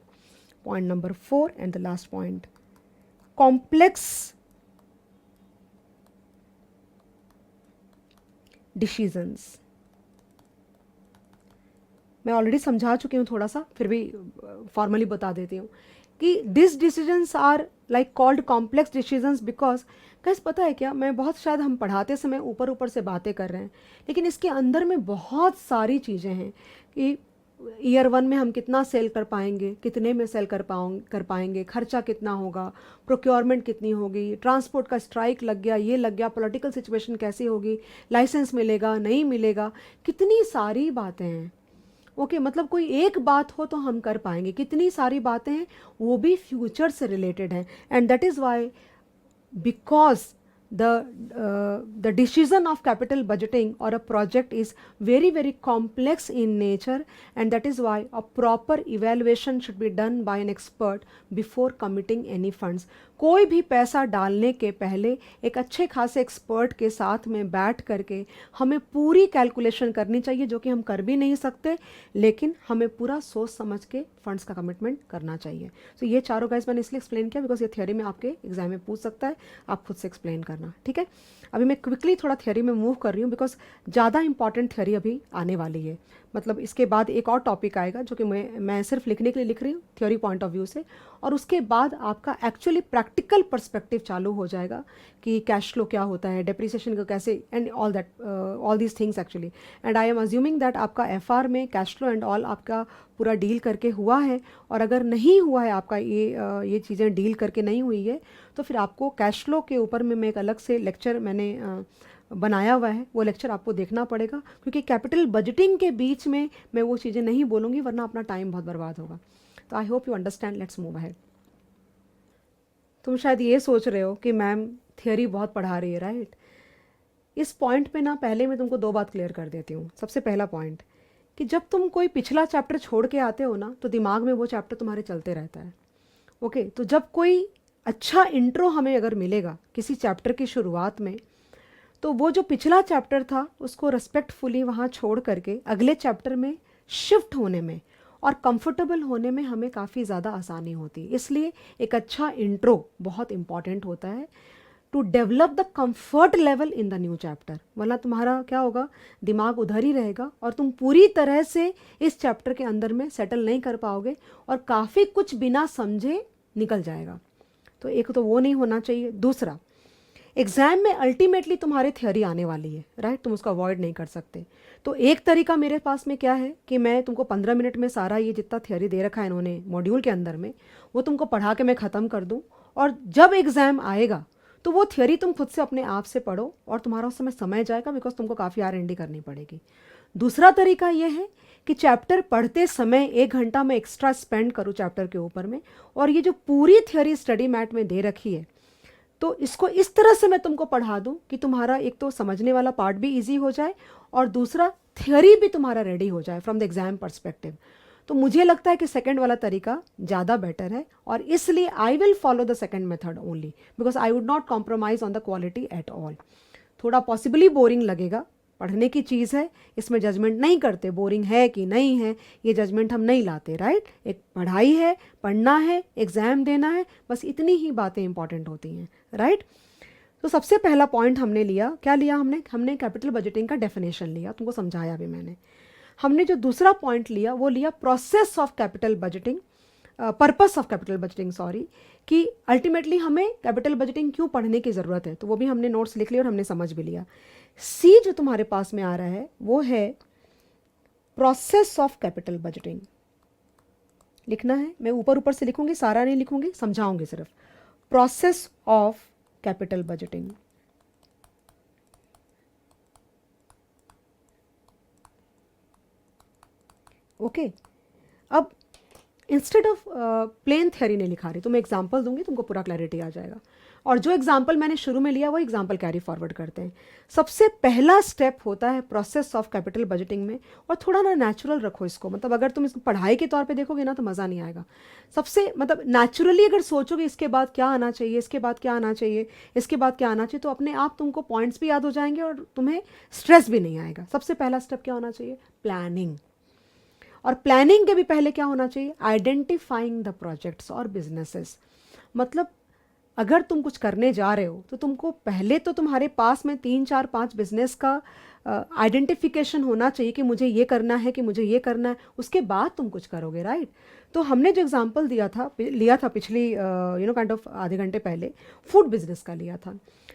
Point number 4 and the last point, complex decisions. मैं ऑलरेडी समझा चुकी हूँ थोड़ा सा, फिर भी फॉर्मली बता देती हूँ कि this decisions are like called complex decisions because कैसे पता है क्या, मैं बहुत, शायद हम पढ़ाते समय ऊपर ऊपर से बातें कर रहे हैं, लेकिन इसके अंदर में बहुत सारी चीज़ें हैं कि ईयर 1 में हम कितना सेल कर पाएंगे, कितने में सेल कर पाएंगे, खर्चा कितना होगा, प्रोक्योरमेंट कितनी होगी, ट्रांसपोर्ट का स्ट्राइक लग गया, ये लग गया, पॉलिटिकल सिचुएशन कैसी होगी, लाइसेंस मिलेगा नहीं मिलेगा, कितनी सारी बातें हैं। ओके मतलब कोई एक बात हो तो हम कर पाएंगे, कितनी सारी बातें हैं वो भी फ्यूचर से रिलेटेड हैं। And that is Y because the decision of capital budgeting or a project is very complex in nature, and that is why a proper evaluation should be done by an expert before committing any funds। कोई भी पैसा डालने के पहले एक अच्छे खासे expert के साथ में बैठ करके हमें पूरी कैलकुलेशन करनी चाहिए, जो कि हम कर भी नहीं सकते, लेकिन हमें पूरा सोच समझ के फंड्स का कमिटमेंट करना चाहिए। तो ये चारों गाइस मैंने इसलिए एक्सप्लेन किया बिकॉज ये थ्योरी में आपके एग्जाम में पूछ सकता है, आप खुद से एक्सप्लेन करना। ठीक है अभी मैं क्विकली थोड़ा थ्योरी में मूव कर रही हूँ बिकॉज ज़्यादा इंपॉर्टेंट थ्योरी अभी आने वाली है। मतलब इसके बाद एक और टॉपिक आएगा जो कि मैं सिर्फ लिखने के लिए लिख रही हूँ थ्योरी पॉइंट ऑफ व्यू से, और उसके बाद आपका एक्चुअली प्रैक्टिकल पर्सपेक्टिव चालू हो जाएगा कि कैश फ्लो क्या होता है, डेप्रिसिएशन को कैसे, and all that, all these things actually. And I am assuming that आपका एफआर में कैश फ्लो एंड ऑल आपका पूरा डील करके हुआ है, और अगर नहीं हुआ है आपका ये चीज़ें डील करके नहीं हुई है तो फिर आपको कैश फ्लो के ऊपर में मैं एक अलग से लेक्चर मैंने बनाया हुआ है, वो लेक्चर आपको देखना पड़ेगा, क्योंकि कैपिटल बजटिंग के बीच में मैं वो चीज़ें नहीं बोलूँगी वरना अपना टाइम बहुत बर्बाद होगा। तो I hope you understand, let's move ahead. तुम शायद ये सोच रहे हो कि मैम थियोरी बहुत पढ़ा रही है, राइट? इस पॉइंट पे ना पहले मैं तुमको 2 बात क्लियर कर देती हूँ। सबसे पहला पॉइंट कि जब तुम कोई पिछला चैप्टर छोड़ के आते हो ना तो दिमाग में वो चैप्टर तुम्हारे चलते रहता है। ओके तो जब कोई अच्छा इंट्रो हमें अगर मिलेगा किसी चैप्टर की शुरुआत में, तो वो जो पिछला चैप्टर था उसको रिस्पेक्टफुली वहाँ छोड़ करके अगले चैप्टर में शिफ्ट होने में और कंफर्टेबल होने में हमें काफ़ी ज़्यादा आसानी होती है। इसलिए एक अच्छा इंट्रो बहुत इंपॉर्टेंट होता है to develop the comfort level in the new chapter, वरना तुम्हारा क्या होगा, दिमाग उधर ही रहेगा और तुम पूरी तरह से इस चैप्टर के अंदर में सेटल नहीं कर पाओगे और काफ़ी कुछ बिना समझे निकल जाएगा। तो एक तो वो नहीं होना चाहिए। दूसरा, एग्जाम में अल्टीमेटली तुम्हारे थ्योरी आने वाली है, राइट? तुम उसको अवॉइड नहीं कर सकते। तो एक तरीका मेरे पास में क्या है कि मैं तुमको 15 मिनट में सारा ये जितना थ्योरी दे रखा है इन्होंने मॉड्यूल के अंदर में, वो तुमको पढ़ा के मैं ख़त्म कर दूँ, और जब एग्ज़ाम आएगा तो वो थ्योरी तुम खुद से अपने आप से पढ़ो और तुम्हारा उस समय जाएगा बिकॉज तुमको काफ़ी R&D करनी पड़ेगी। दूसरा तरीका ये है कि चैप्टर पढ़ते समय 1 घंटा मैं एक्स्ट्रा स्पेंड करूँ चैप्टर के ऊपर में, और ये जो पूरी थ्योरी स्टडी मैट में दे रखी है तो इसको इस तरह से मैं तुमको पढ़ा दूं कि तुम्हारा एक तो समझने वाला पार्ट भी इजी हो जाए और दूसरा थ्योरी भी तुम्हारा रेडी हो जाए फ्रॉम द एग्जाम पर्सपेक्टिव। तो मुझे लगता है कि सेकंड वाला तरीका ज़्यादा बेटर है, और इसलिए I will follow the second method only because I would not compromise on the quality at all. थोड़ा पॉसिबली बोरिंग लगेगा, पढ़ने की चीज़ है, इसमें जजमेंट नहीं करते बोरिंग है कि नहीं है, ये जजमेंट हम नहीं लाते, राइट। एक पढ़ाई है, पढ़ना है, एग्ज़ाम देना है, बस इतनी ही बातें इंपॉर्टेंट होती हैं, राइट। तो सबसे पहला पॉइंट हमने लिया, क्या लिया हमने कैपिटल बजटिंग का डेफिनेशन लिया, तुमको समझाया भी मैंने। हमने जो दूसरा पॉइंट लिया वो लिया process of capital budgeting, purpose of capital budgeting sorry, कि अल्टीमेटली हमें कैपिटल बजटिंग क्यों पढ़ने की ज़रूरत है, तो वो भी हमने नोट्स लिख लिए और हमने समझ भी लिया। सी जो तुम्हारे पास में आ रहा है वो है प्रोसेस ऑफ कैपिटल बजटिंग, लिखना है। मैं ऊपर ऊपर से लिखूंगी, सारा नहीं लिखूंगी, समझाऊंगी सिर्फ। Process of capital budgeting, okay. अब इंस्टेड ऑफ प्लेन थ्योरी नहीं लिखा रही तो मैं एग्जाम्पल दूंगी, तुमको पूरा क्लैरिटी आ जाएगा। और जो एग्जाम्पल मैंने शुरू में लिया वो एग्जाम्पल कैरी फॉरवर्ड करते हैं। सबसे पहला स्टेप होता है प्रोसेस ऑफ कैपिटल बजटिंग में, और थोड़ा ना नेचुरल रखो इसको, मतलब अगर तुम इसको पढ़ाई के तौर पे देखोगे ना तो मज़ा नहीं आएगा। सबसे मतलब नेचुरली अगर सोचोगे इसके बाद क्या आना चाहिए, इसके बाद क्या आना चाहिए, इसके बाद क्या आना चाहिए, तो अपने आप तुमको पॉइंट्स भी याद हो जाएंगे और तुम्हें स्ट्रेस भी नहीं आएगा। सबसे पहला स्टेप क्या होना चाहिए, प्लानिंग। और प्लानिंग के भी पहले क्या होना चाहिए, आइडेंटिफाइंग द प्रोजेक्ट्स और बिजनेसेस। मतलब अगर तुम कुछ करने जा रहे हो तो तुमको पहले तो तुम्हारे पास में 3 4 5 बिजनेस का आइडेंटिफिकेशन होना चाहिए कि मुझे ये करना है, कि मुझे ये करना है, उसके बाद तुम कुछ करोगे, राइट। तो हमने जो एग्जांपल लिया था पिछली काइंड ऑफ आधे घंटे पहले, फूड बिजनेस का लिया था।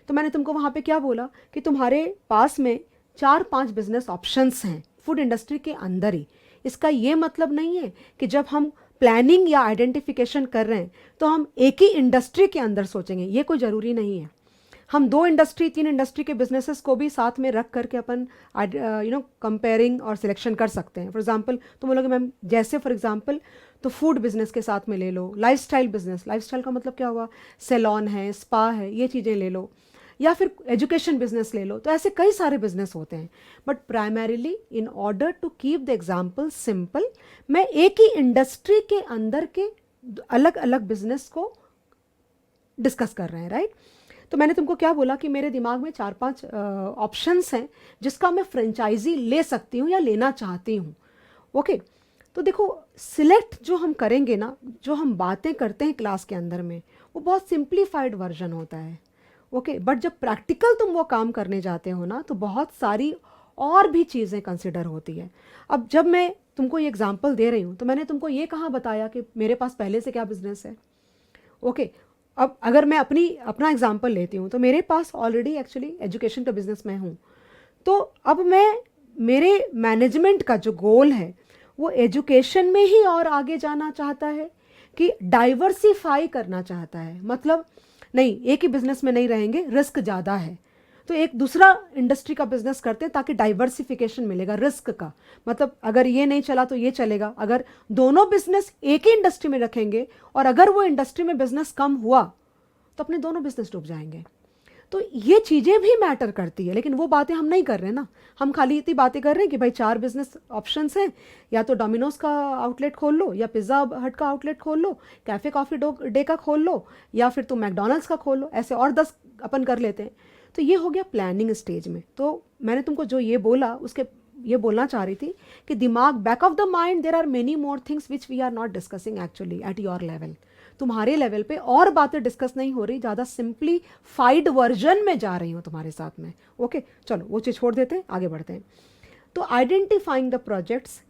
तो मैंने तुमको वहाँ पे क्या बोला कि तुम्हारे पास में 4 5 बिजनेस ऑप्शंस हैं फूड इंडस्ट्री के अंदर ही। इसका ये मतलब नहीं है कि जब हम प्लानिंग या आइडेंटिफिकेशन कर रहे हैं तो हम एक ही इंडस्ट्री के अंदर सोचेंगे, ये कोई ज़रूरी नहीं है। हम 2 इंडस्ट्री 3 इंडस्ट्री के बिजनेसेस को भी साथ में रख करके अपन कंपेयरिंग और सिलेक्शन कर सकते हैं। फॉर एग्जांपल तुम बोलोगे मैम जैसे फॉर एग्जांपल तो फूड बिजनेस के साथ में ले लो, लाइफस्टाइल बिजनेस, लाइफस्टाइल का मतलब क्या हुआ, सैलॉन है, स्पा है, ये चीज़ें ले लो, या फिर एजुकेशन बिजनेस ले लो। तो ऐसे कई सारे बिजनेस होते हैं, but primarily in order to keep the example simple मैं एक ही इंडस्ट्री के अंदर के अलग अलग बिजनेस को डिस्कस कर रहे हैं, राइट। तो मैंने तुमको क्या बोला कि मेरे दिमाग में 4 5 ऑप्शंस हैं जिसका मैं फ्रेंचाइजी ले सकती हूँ या लेना चाहती हूँ, ओके। तो देखो सिलेक्ट जो हम करेंगे ना, जो हम बातें करते हैं क्लास के अंदर में वो बहुत सिंप्लीफाइड वर्जन होता है, ओके। बट जब प्रैक्टिकल तुम वो काम करने जाते हो ना तो बहुत सारी और भी चीज़ें कंसिडर होती है। अब जब मैं तुमको ये एग्जांपल दे रही हूँ तो मैंने तुमको ये कहाँ बताया कि मेरे पास पहले से क्या बिजनेस है, ओके। अब अगर मैं अपना एग्जांपल लेती हूँ तो मेरे पास ऑलरेडी एक्चुअली एजुकेशन का बिजनेस मैं हूँ। तो अब मेरे मैनेजमेंट का जो गोल है वो एजुकेशन में ही और आगे जाना चाहता है कि डाइवर्सिफाई करना चाहता है। मतलब नहीं, एक ही बिजनेस में नहीं रहेंगे, रिस्क ज़्यादा है, तो एक दूसरा इंडस्ट्री का बिजनेस करते हैं ताकि डाइवर्सिफिकेशन मिलेगा रिस्क का। मतलब अगर ये नहीं चला तो ये चलेगा, अगर दोनों बिजनेस एक ही इंडस्ट्री में रखेंगे और अगर वो इंडस्ट्री में बिजनेस कम हुआ तो अपने दोनों बिजनेस डूब जाएंगे। तो ये चीज़ें भी मैटर करती है, लेकिन वो बातें हम नहीं कर रहे हैं ना। हम खाली इतनी बातें कर रहे हैं कि भाई 4 बिजनेस ऑप्शंस हैं, या तो डोमिनोज का आउटलेट खोल लो, या पिज़्ज़ा हट का आउटलेट खोल लो, कैफ़े कॉफ़ी डे का खोल लो, या फिर तुम मैकडोनल्ड्स का खोल लो, ऐसे और 10 अपन कर लेते हैं। तो ये हो गया प्लानिंग स्टेज में। तो मैंने तुमको जो ये बोला उसके ये बोलना चाह रही थी कि दिमाग back of the mind there are many more things which we are not discussing actually at your level. तुम्हारे लेवल पे और बातें डिस्कस नहीं हो रही, ज़्यादा सिंप्लीफाइड वर्जन में जा रही हूँ तुम्हारे साथ में, ओके। चलो वो चीज़ छोड़ देते हैं, आगे बढ़ते हैं। तो आइडेंटिफाइंग द प्रोजेक्ट्स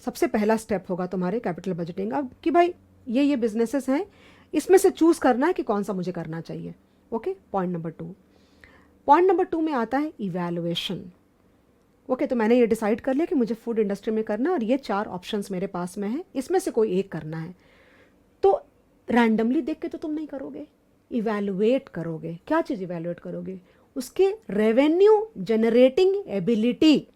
सबसे पहला स्टेप होगा तुम्हारे कैपिटल बजटिंग। अब कि भाई ये बिजनेसेस हैं, इसमें से चूज़ करना है कि कौन सा मुझे करना चाहिए, ओके। पॉइंट नंबर 2 में आता है इवैल्यूएशन, ओके। तो मैंने ये डिसाइड कर लिया कि मुझे फूड इंडस्ट्री में करना और ये 4 ऑप्शंस मेरे पास में हैं, इसमें से कोई एक करना है। तो रैंडमली देख के तो तुम नहीं करोगे, इवैल्यूएट करोगे। क्या चीज़ इवैल्यूएट करोगे, उसके रेवेन्यू जनरेटिंग एबिलिटी,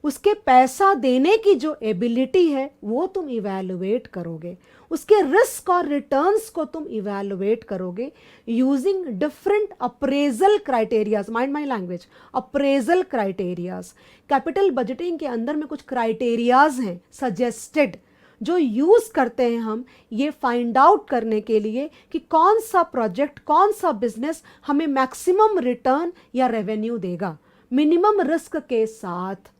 उसके पैसा देने की जो एबिलिटी है वो तुम इवैल्यूएट करोगे, उसके रिस्क और रिटर्न्स को तुम इवैल्यूएट करोगे using different appraisal criterias, mind my language, appraisal criterias. Capital budgeting के अंदर में कुछ क्राइटेरियाज हैं सजेस्टेड जो यूज करते हैं हम ये फाइंड आउट करने के लिए कि कौन सा प्रोजेक्ट, कौन सा बिजनेस हमें मैक्सिमम रिटर्न या रेवेन्यू देगा मिनिमम रिस्क के साथ।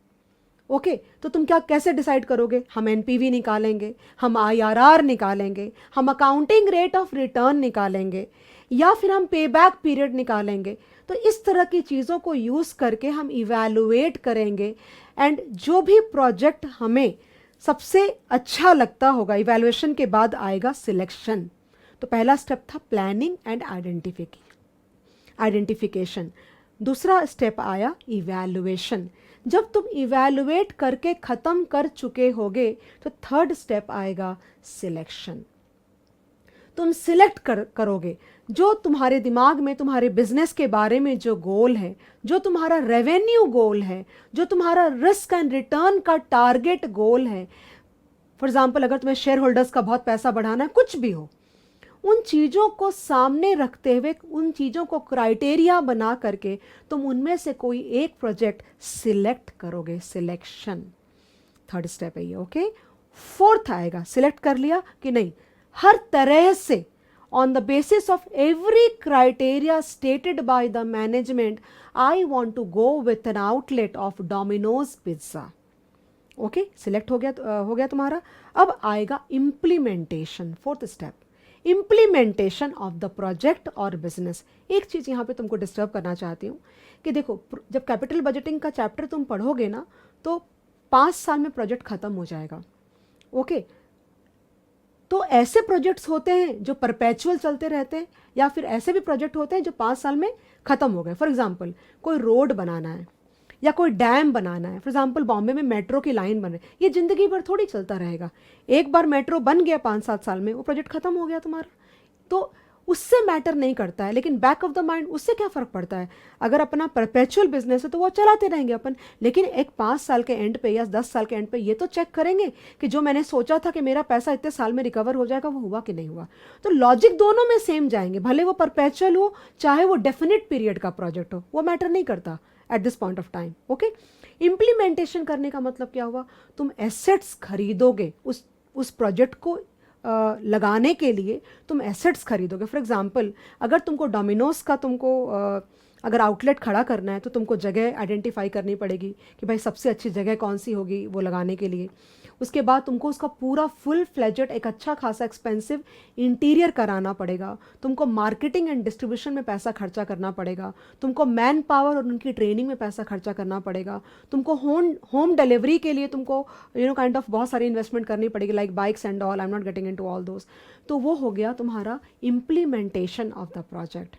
ओके तो तुम क्या कैसे डिसाइड करोगे? हम एनपीवी निकालेंगे, हम आईआरआर निकालेंगे, हम अकाउंटिंग रेट ऑफ रिटर्न निकालेंगे, या फिर हम पे बैक पीरियड निकालेंगे। तो इस तरह की चीज़ों को यूज़ करके हम इवैल्यूएट करेंगे एंड जो भी प्रोजेक्ट हमें सबसे अच्छा लगता होगा, इवैल्यूएशन के बाद आएगा सिलेक्शन। तो पहला स्टेप था प्लानिंग एंड आइडेंटिफिकेशन। दूसरा स्टेप आया इवैल्यूएशन। जब तुम इवैल्यूएट करके ख़त्म कर चुके होगे तो थर्ड स्टेप आएगा सिलेक्शन। तुम सिलेक्ट करोगे जो तुम्हारे दिमाग में तुम्हारे बिजनेस के बारे में जो गोल है, जो तुम्हारा रेवेन्यू गोल है, जो तुम्हारा रिस्क एंड रिटर्न का टारगेट गोल है। फॉर एग्जाम्पल अगर तुम्हें शेयर होल्डर्स का बहुत पैसा बढ़ाना है, कुछ भी हो, उन चीज़ों को सामने रखते हुए, उन चीज़ों को क्राइटेरिया बना करके तुम उनमें से कोई एक प्रोजेक्ट सिलेक्ट करोगे, सिलेक्शन। थर्ड स्टेप है ये। ओके फोर्थ आएगा सिलेक्ट कर लिया कि नहीं, हर तरह से on the basis of every criteria stated by the management, I want to go with an outlet of Domino's Pizza. Okay select हो गया तुम्हारा। अब आएगा implementation, fourth step implementation of the project और बिजनेस। एक चीज़ यहाँ पे तुमको डिस्टर्ब करना चाहती हूँ कि देखो जब कैपिटल बजटिंग का चैप्टर तुम पढ़ोगे ना तो 5 साल में प्रोजेक्ट खत्म हो जाएगा। ओके तो ऐसे प्रोजेक्ट्स होते हैं जो परपेचुअल चलते रहते हैं, या फिर ऐसे भी प्रोजेक्ट होते हैं जो 5 साल में ख़त्म हो गए। फॉर एग्जांपल कोई रोड बनाना है या कोई डैम बनाना है, फॉर एग्जांपल बॉम्बे में मेट्रो की लाइन बने, ये ज़िंदगी भर थोड़ी चलता रहेगा। एक बार मेट्रो बन गया 5-7 साल में, वो प्रोजेक्ट ख़त्म हो गया तुम्हारा, तो उससे मैटर नहीं करता है। लेकिन बैक ऑफ द माइंड उससे क्या फ़र्क पड़ता है, अगर अपना परपेचुअल बिजनेस है तो वो चलाते रहेंगे अपन, लेकिन एक 5 साल के एंड पे या 10 साल के एंड पे ये तो चेक करेंगे कि जो मैंने सोचा था कि मेरा पैसा इतने साल में रिकवर हो जाएगा वो हुआ कि नहीं हुआ। तो लॉजिक दोनों में सेम जाएंगे, भले वो परपेचुअल हो चाहे वो डेफिनेट पीरियड का प्रोजेक्ट हो, वो मैटर नहीं करता at this point of time. Okay implementation करने का मतलब क्या हुआ, तुम एसेट्स खरीदोगे, उस प्रोजेक्ट को लगाने के लिए तुम एसेट्स खरीदोगे। फॉर एग्जांपल अगर तुमको डोमिनोज का अगर आउटलेट खड़ा करना है तो तुमको जगह आइडेंटिफाई करनी पड़ेगी कि भाई सबसे अच्छी जगह कौन सी होगी वो लगाने के लिए। उसके बाद तुमको उसका पूरा फुल फ्लेजेड एक अच्छा खासा एक्सपेंसिव इंटीरियर कराना पड़ेगा, तुमको मार्केटिंग एंड डिस्ट्रीब्यूशन में पैसा खर्चा करना पड़ेगा, तुमको मैन पावर और उनकी ट्रेनिंग में पैसा खर्चा करना पड़ेगा, तुमको होम डिलीवरी के लिए तुमको काइंड ऑफ बहुत सारी इन्वेस्टमेंट करनी पड़ेगी, like bikes and all, I am not getting into all those. तो वो हो गया तुम्हारा implementation of the project.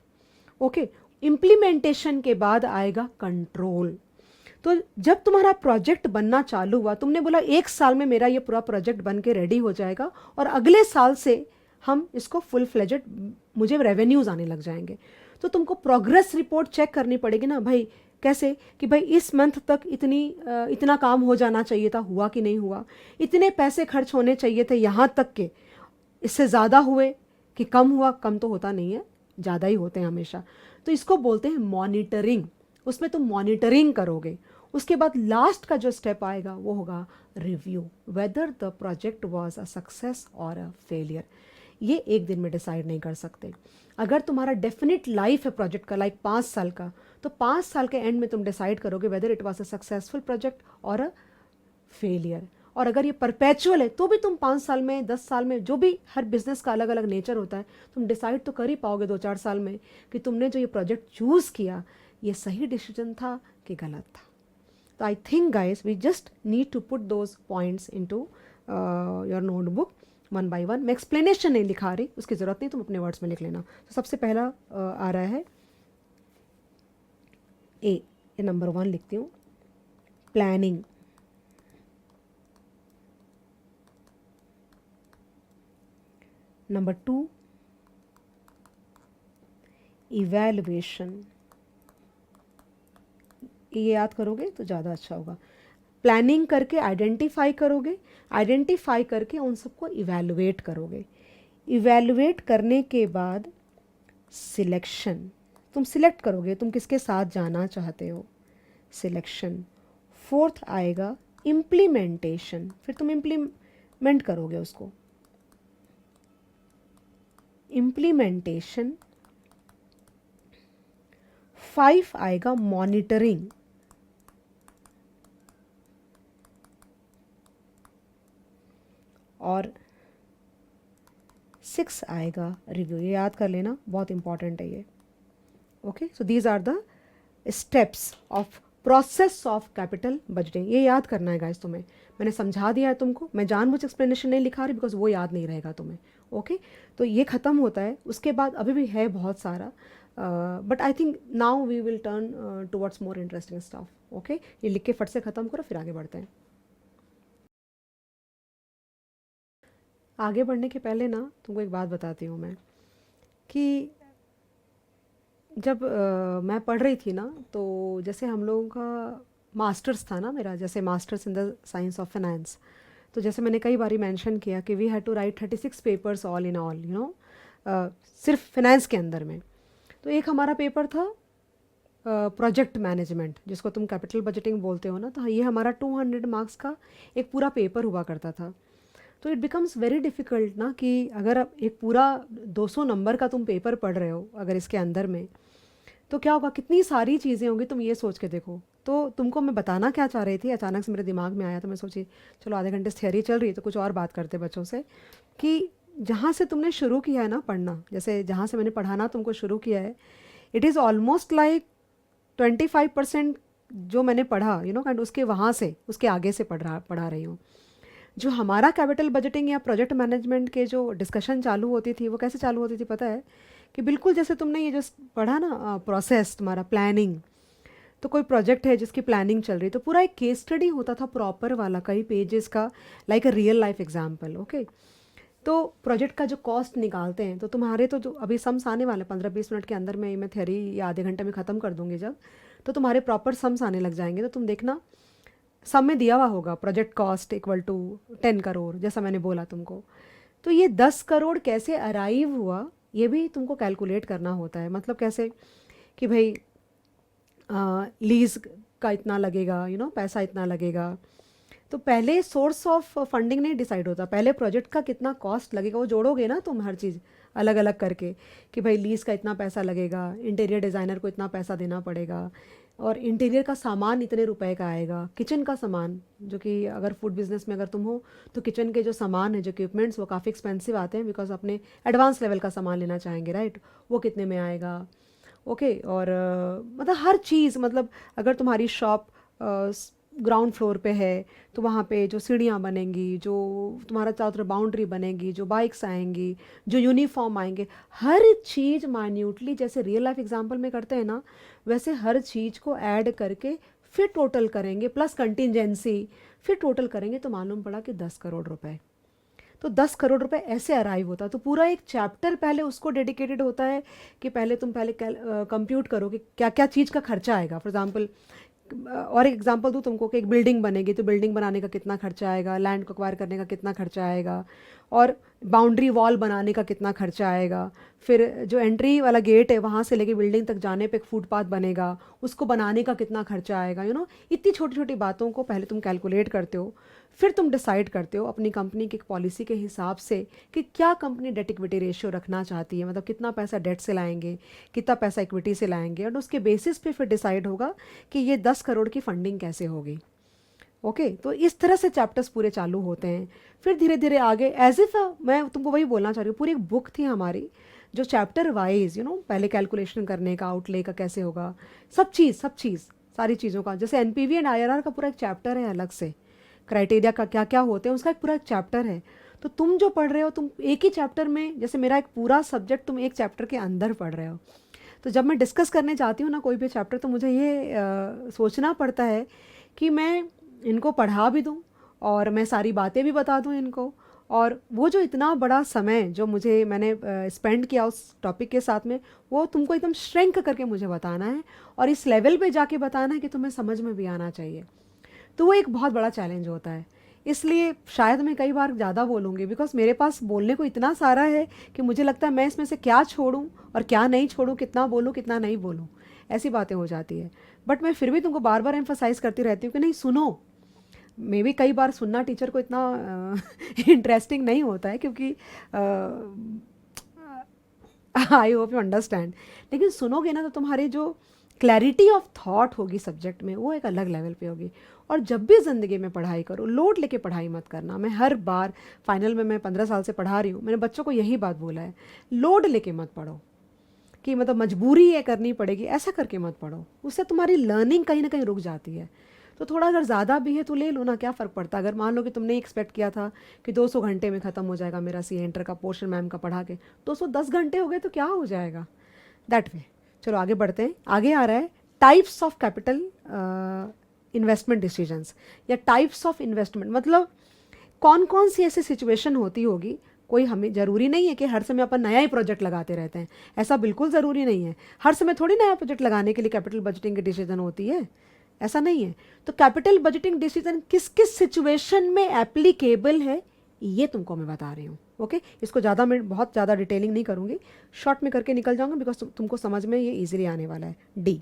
Okay implementation के बाद आएगा कंट्रोल। तो जब तुम्हारा प्रोजेक्ट बनना चालू हुआ, तुमने बोला 1 साल में मेरा ये पूरा प्रोजेक्ट बन के रेडी हो जाएगा और अगले साल से हम इसको फुल फ्लेजेड मुझे रेवेन्यूज़ आने लग जाएंगे, तो तुमको प्रोग्रेस रिपोर्ट चेक करनी पड़ेगी ना भाई। कैसे कि भाई इस मंथ तक इतना काम हो जाना चाहिए था, हुआ कि नहीं हुआ, इतने पैसे खर्च होने चाहिए थे, यहाँ तक के इससे ज़्यादा हुए कि कम हुआ। कम तो होता नहीं है, ज़्यादा ही होते हैं हमेशा। तो इसको बोलते हैं मॉनिटरिंग, उसमें तुम मॉनिटरिंग करोगे। उसके बाद लास्ट का जो स्टेप आएगा वो होगा review, whether the project was a success और अ फेलियर। ये एक दिन में डिसाइड नहीं कर सकते। अगर तुम्हारा डेफिनेट लाइफ है प्रोजेक्ट का, लाइक 5 साल का, तो 5 साल के एंड में तुम डिसाइड करोगे whether it was a successful project और अ फेलियर। और अगर ये परपेचुअल है तो भी तुम 5 साल में, 10 साल में, जो भी हर बिजनेस का अलग अलग नेचर होता है, तुम डिसाइड तो कर ही पाओगे 2-4 साल में कि तुमने जो ये प्रोजेक्ट चूज़ किया ये सही डिसीजन था कि गलत था। तो I think guys we just need to put those points into your notebook one by one. मैं एक्सप्लेनेशन नहीं लिखा रही, उसकी ज़रूरत नहीं, तुम अपने वर्ड्स में लिख लेना। तो सबसे पहला आ रहा है ए, ये नंबर 1 लिखती हूँ, प्लानिंग। नंबर 2 इवैल्यूएशन, ये याद करोगे तो ज़्यादा अच्छा होगा। प्लानिंग करके आइडेंटिफाई करोगे, आइडेंटिफाई करके उन सबको इवैल्यूएट करोगे, इवैल्यूएट करने के बाद सिलेक्शन, तुम सिलेक्ट करोगे तुम किसके साथ जाना चाहते हो, सिलेक्शन। फोर्थ आएगा इम्प्लीमेंटेशन, फिर तुम इम्प्लीमेंट करोगे उसको, इम्प्लीमेंटेशन। 5 आएगा मॉनिटरिंग, और 6 आएगा रिव्यू। ये याद कर लेना, बहुत इंपॉर्टेंट है ये। Okay, so these are the steps of process of capital budgeting. ये याद करना है गाइस तुम्हें, मैंने समझा दिया है तुमको, मैं जानबूझ एक्सप्लेनेशन नहीं लिखा रही बिकॉज वो याद नहीं रहेगा तुम्हें। ओके, तो ये ख़त्म होता है, उसके बाद अभी भी है बहुत सारा, but I think now we will turn towards more interesting stuff. Okay, ये लिख के फट से ख़त्म करो, फिर आगे बढ़ते हैं। आगे बढ़ने के पहले ना तुमको एक बात बताती हूँ मैं, कि जब मैं पढ़ रही थी ना, तो जैसे हम लोगों का मास्टर्स था ना मेरा, जैसे masters in the science of finance, तो जैसे मैंने कई बारी मेंशन किया कि we had to write 36 papers all in all, you know, सिर्फ फाइनेंस के अंदर में। तो एक हमारा पेपर था प्रोजेक्ट मैनेजमेंट, जिसको तुम कैपिटल बजटिंग बोलते हो ना, तो ये हमारा 200 मार्क्स का एक पूरा पेपर हुआ करता था। तो इट बिकम्स वेरी डिफ़िकल्ट ना, कि अगर अब एक पूरा 200 नंबर का तुम पेपर पढ़ रहे हो अगर इसके अंदर में, तो क्या होगा, कितनी सारी चीज़ें होंगी, तुम ये सोच के देखो। तो तुमको मैं बताना क्या चाह रही थी, अचानक से मेरे दिमाग में आया, तो मैं सोची चलो आधे घंटे से थियरी चल रही है तो कुछ और बात करते बच्चों से, कि जहाँ से तुमने शुरू किया है ना पढ़ना, जैसे जहाँ से मैंने पढ़ाना तुमको शुरू किया है, इट इज़ ऑलमोस्ट लाइक 25% जो मैंने पढ़ा, यू नो काइंड, उसके वहाँ से उसके आगे से पढ़ा रही हूँ। जो हमारा कैपिटल बजटिंग या प्रोजेक्ट मैनेजमेंट के जो डिस्कशन चालू होती थी, वो कैसे चालू होती थी पता है, कि बिल्कुल जैसे तुमने ये जो पढ़ा ना प्रोसेस, तुम्हारा प्लानिंग, तो कोई प्रोजेक्ट है जिसकी प्लानिंग चल रही, तो पूरा एक केस स्टडी होता था प्रॉपर वाला, कई पेजेस का, like a real life example. Okay, तो प्रोजेक्ट का जो कॉस्ट निकालते हैं, तो तुम्हारे तो जो अभी सम्स आने वाले 15-20 मिनट के अंदर में, मैं थ्योरी या आधे घंटे में ख़त्म कर दूंगी जब, तो तुम्हारे प्रॉपर सम्स आने लग जाएंगे। तो तुम देखना सब में दिया हुआ होगा project cost equal to 10 crore, जैसा मैंने बोला तुमको। तो ये 10 करोड़ कैसे अराइव हुआ, ये भी तुमको कैलकुलेट करना होता है। मतलब कैसे, कि भाई लीज का इतना लगेगा, यू नो, पैसा इतना लगेगा। तो पहले सोर्स ऑफ फंडिंग नहीं डिसाइड होता, पहले प्रोजेक्ट का कितना कॉस्ट लगेगा वो जोड़ोगे ना तुम, हर चीज़ अलग अलग करके, कि भाई लीज का इतना पैसा लगेगा, इंटीरियर डिज़ाइनर को इतना पैसा देना पड़ेगा, और इंटीरियर का सामान इतने रुपए का आएगा, किचन का सामान, जो कि अगर फूड बिजनेस में अगर तुम हो तो किचन के जो सामान है, जो इक्विपमेंट्स, वो काफ़ी एक्सपेंसिव आते हैं, बिकॉज अपने एडवांस लेवल का सामान लेना चाहेंगे, राइट, वो कितने में आएगा। ओके, और मतलब हर चीज़, मतलब अगर तुम्हारी शॉप ग्राउंड फ्लोर पे है, तो वहाँ पे जो सीढ़ियाँ बनेंगी, जो तुम्हारा चारों तरफ बाउंड्री बनेगी, जो बाइक्स आएंगी, जो यूनिफॉर्म आएंगे, हर चीज़ माइन्यूटली, जैसे रियल लाइफ एग्जांपल में करते हैं ना, वैसे हर चीज़ को ऐड करके फिर टोटल करेंगे, प्लस कंटिजेंसी, फिर टोटल करेंगे, तो मालूम पड़ा कि 10 करोड़ रुपए। तो 10 करोड़ रुपए ऐसे अराइव होता है। तो पूरा एक चैप्टर पहले उसको डेडिकेटेड होता है, कि पहले तुम पहले कंप्यूट करो कि क्या क्या चीज़ का खर्चा आएगा। फॉर एग्जांपल, और एक एग्जांपल दूँ तुमको, कि एक बिल्डिंग बनेगी तो बिल्डिंग बनाने का कितना खर्चा आएगा, लैंड को एक्वायर करने का कितना खर्चा आएगा, और बाउंड्री वॉल बनाने का कितना खर्चा आएगा, फिर जो एंट्री वाला गेट है वहाँ से लेके बिल्डिंग तक जाने पे एक फुटपाथ बनेगा, उसको बनाने का कितना खर्चा आएगा, यू नो। इतनी छोटी छोटी बातों को पहले तुम कैलकुलेट करते हो, फिर तुम डिसाइड करते हो अपनी कंपनी की पॉलिसी के हिसाब से कि क्या कंपनी डेट इक्विटी रेशियो रखना चाहती है, मतलब कितना पैसा डेट से लाएंगे, कितना पैसा इक्विटी से लाएंगे, और उसके बेसिस पे फिर डिसाइड होगा कि ये 10 करोड़ की फंडिंग कैसे होगी। ओके, तो इस तरह से चैप्टर्स पूरे चालू होते हैं। फिर धीरे धीरे आगे, एज इफ मैं तुमको वही बोलना चाह रही हूँ, पूरी एक बुक थी हमारी जो चैप्टर वाइज, यू नो, पहले कैलकुलेशन करने का, आउटले का कैसे होगा, सब चीज़ सारी चीज़ों का, जैसे एनपीवी एंड आईआरआर का पूरा एक चैप्टर है अलग से, क्राइटेरिया का क्या क्या होते हैं उसका एक पूरा एक चैप्टर है। तो तुम जो पढ़ रहे हो, तुम एक ही चैप्टर में, जैसे मेरा एक पूरा सब्जेक्ट तुम एक चैप्टर के अंदर पढ़ रहे हो, तो जब मैं डिस्कस करने जाती हूँ ना कोई भी चैप्टर, तो मुझे ये सोचना पड़ता है कि मैं इनको पढ़ा भी दूँ और मैं सारी बातें भी बता दूँ इनको, और वो जो इतना बड़ा समय जो मैंने स्पेंड किया उस टॉपिक के साथ में, वो तुमको एकदम श्रिंक करके मुझे बताना है, और इस लेवल पे जाके बताना है कि तुम्हें समझ में भी आना चाहिए। तो वो एक बहुत बड़ा चैलेंज होता है। इसलिए शायद मैं कई बार ज़्यादा बोलूँगी, बिकॉज मेरे पास बोलने को इतना सारा है कि मुझे लगता है मैं इसमें से क्या छोड़ूं और क्या नहीं छोड़ूं, कितना बोलूं कितना नहीं बोलूं, ऐसी बातें हो जाती है। बट मैं फिर भी तुमको बार बार एम्फोसाइज करती रहती हूँ कि नहीं सुनो। मे भी कई बार सुनना टीचर को इतना इंटरेस्टिंग नहीं होता है, क्योंकि आई होप यू अंडरस्टैंड। लेकिन सुनोगे ना तो तुम्हारी जो क्लैरिटी ऑफ थॉट होगी सब्जेक्ट में वो एक अलग लेवल पे होगी। और जब भी ज़िंदगी में पढ़ाई करो, लोड लेके पढ़ाई मत करना। मैं हर बार फाइनल में, मैं 15 साल से पढ़ा रही हूँ, मैंने बच्चों को यही बात बोला है, लोड लेके मत पढ़ो कि मतलब मजबूरी है करनी पड़ेगी, ऐसा करके मत पढ़ो। उससे तुम्हारी लर्निंग कहीं ना कहीं रुक जाती है। तो थोड़ा अगर ज़्यादा भी है तो ले लो ना, क्या फ़र्क पड़ता है। अगर मान लो कि तुमने एक्सपेक्ट किया था कि 200 घंटे में ख़त्म हो जाएगा मेरा सी एंटर का पोर्शन मैम का पढ़ा के, 210 घंटे हो गए तो क्या हो जाएगा, दैट वे। चलो आगे बढ़ते हैं। आगे आ रहा है types of capital investment decisions या टाइप्स ऑफ इन्वेस्टमेंट। मतलब कौन कौन सी ऐसी सिचुएशन होती होगी। कोई हमें ज़रूरी नहीं है कि हर समय अपन नया ही प्रोजेक्ट लगाते रहते हैं, ऐसा बिल्कुल ज़रूरी नहीं है। हर समय थोड़ी नया प्रोजेक्ट लगाने के लिए कैपिटल बजटिंग की डिसीजन होती है, ऐसा नहीं है। तो कैपिटल बजटिंग डिसीजन किस किस सिचुएशन में एप्लीकेबल है ये तुमको मैं बता रही हूँ। ओके, इसको ज़्यादा मैं बहुत ज़्यादा डिटेलिंग नहीं करूँगी, शॉर्ट में करके निकल जाऊँगा बिकॉज तुमको समझ में ये ईजिली आने वाला है। डी,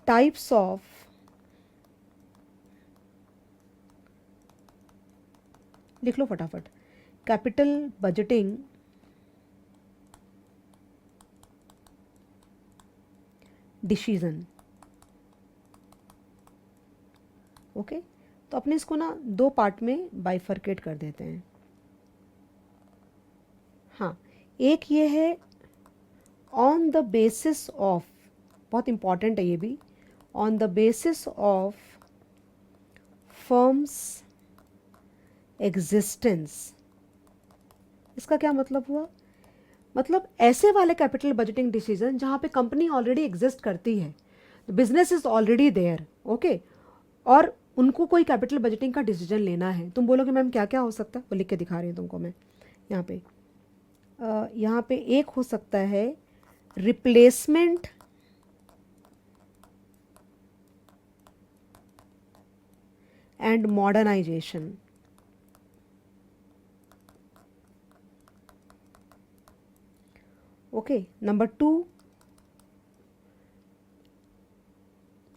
टाइप्स ऑफ लिख लो फटाफट। Capital budgeting decision. ओके, तो अपने इसको ना दो पार्ट में बाइफर्केट कर देते हैं। हाँ, एक ये है ऑन द बेसिस ऑफ, बहुत इंपॉर्टेंट है ये भी, on the basis of firm's existence. इसका क्या मतलब हुआ, मतलब ऐसे वाले कैपिटल बजटिंग डिसीजन जहाँ पे कंपनी ऑलरेडी एग्जिस्ट करती है, business is already there. Okay, और उनको कोई कैपिटल बजटिंग का डिसीजन लेना है। तुम बोलोगे मैम क्या क्या हो सकता है, वो लिख के दिखा रही हूँ तुमको मैं यहाँ पे एक हो सकता है replacement and modernisation. Okay, number 2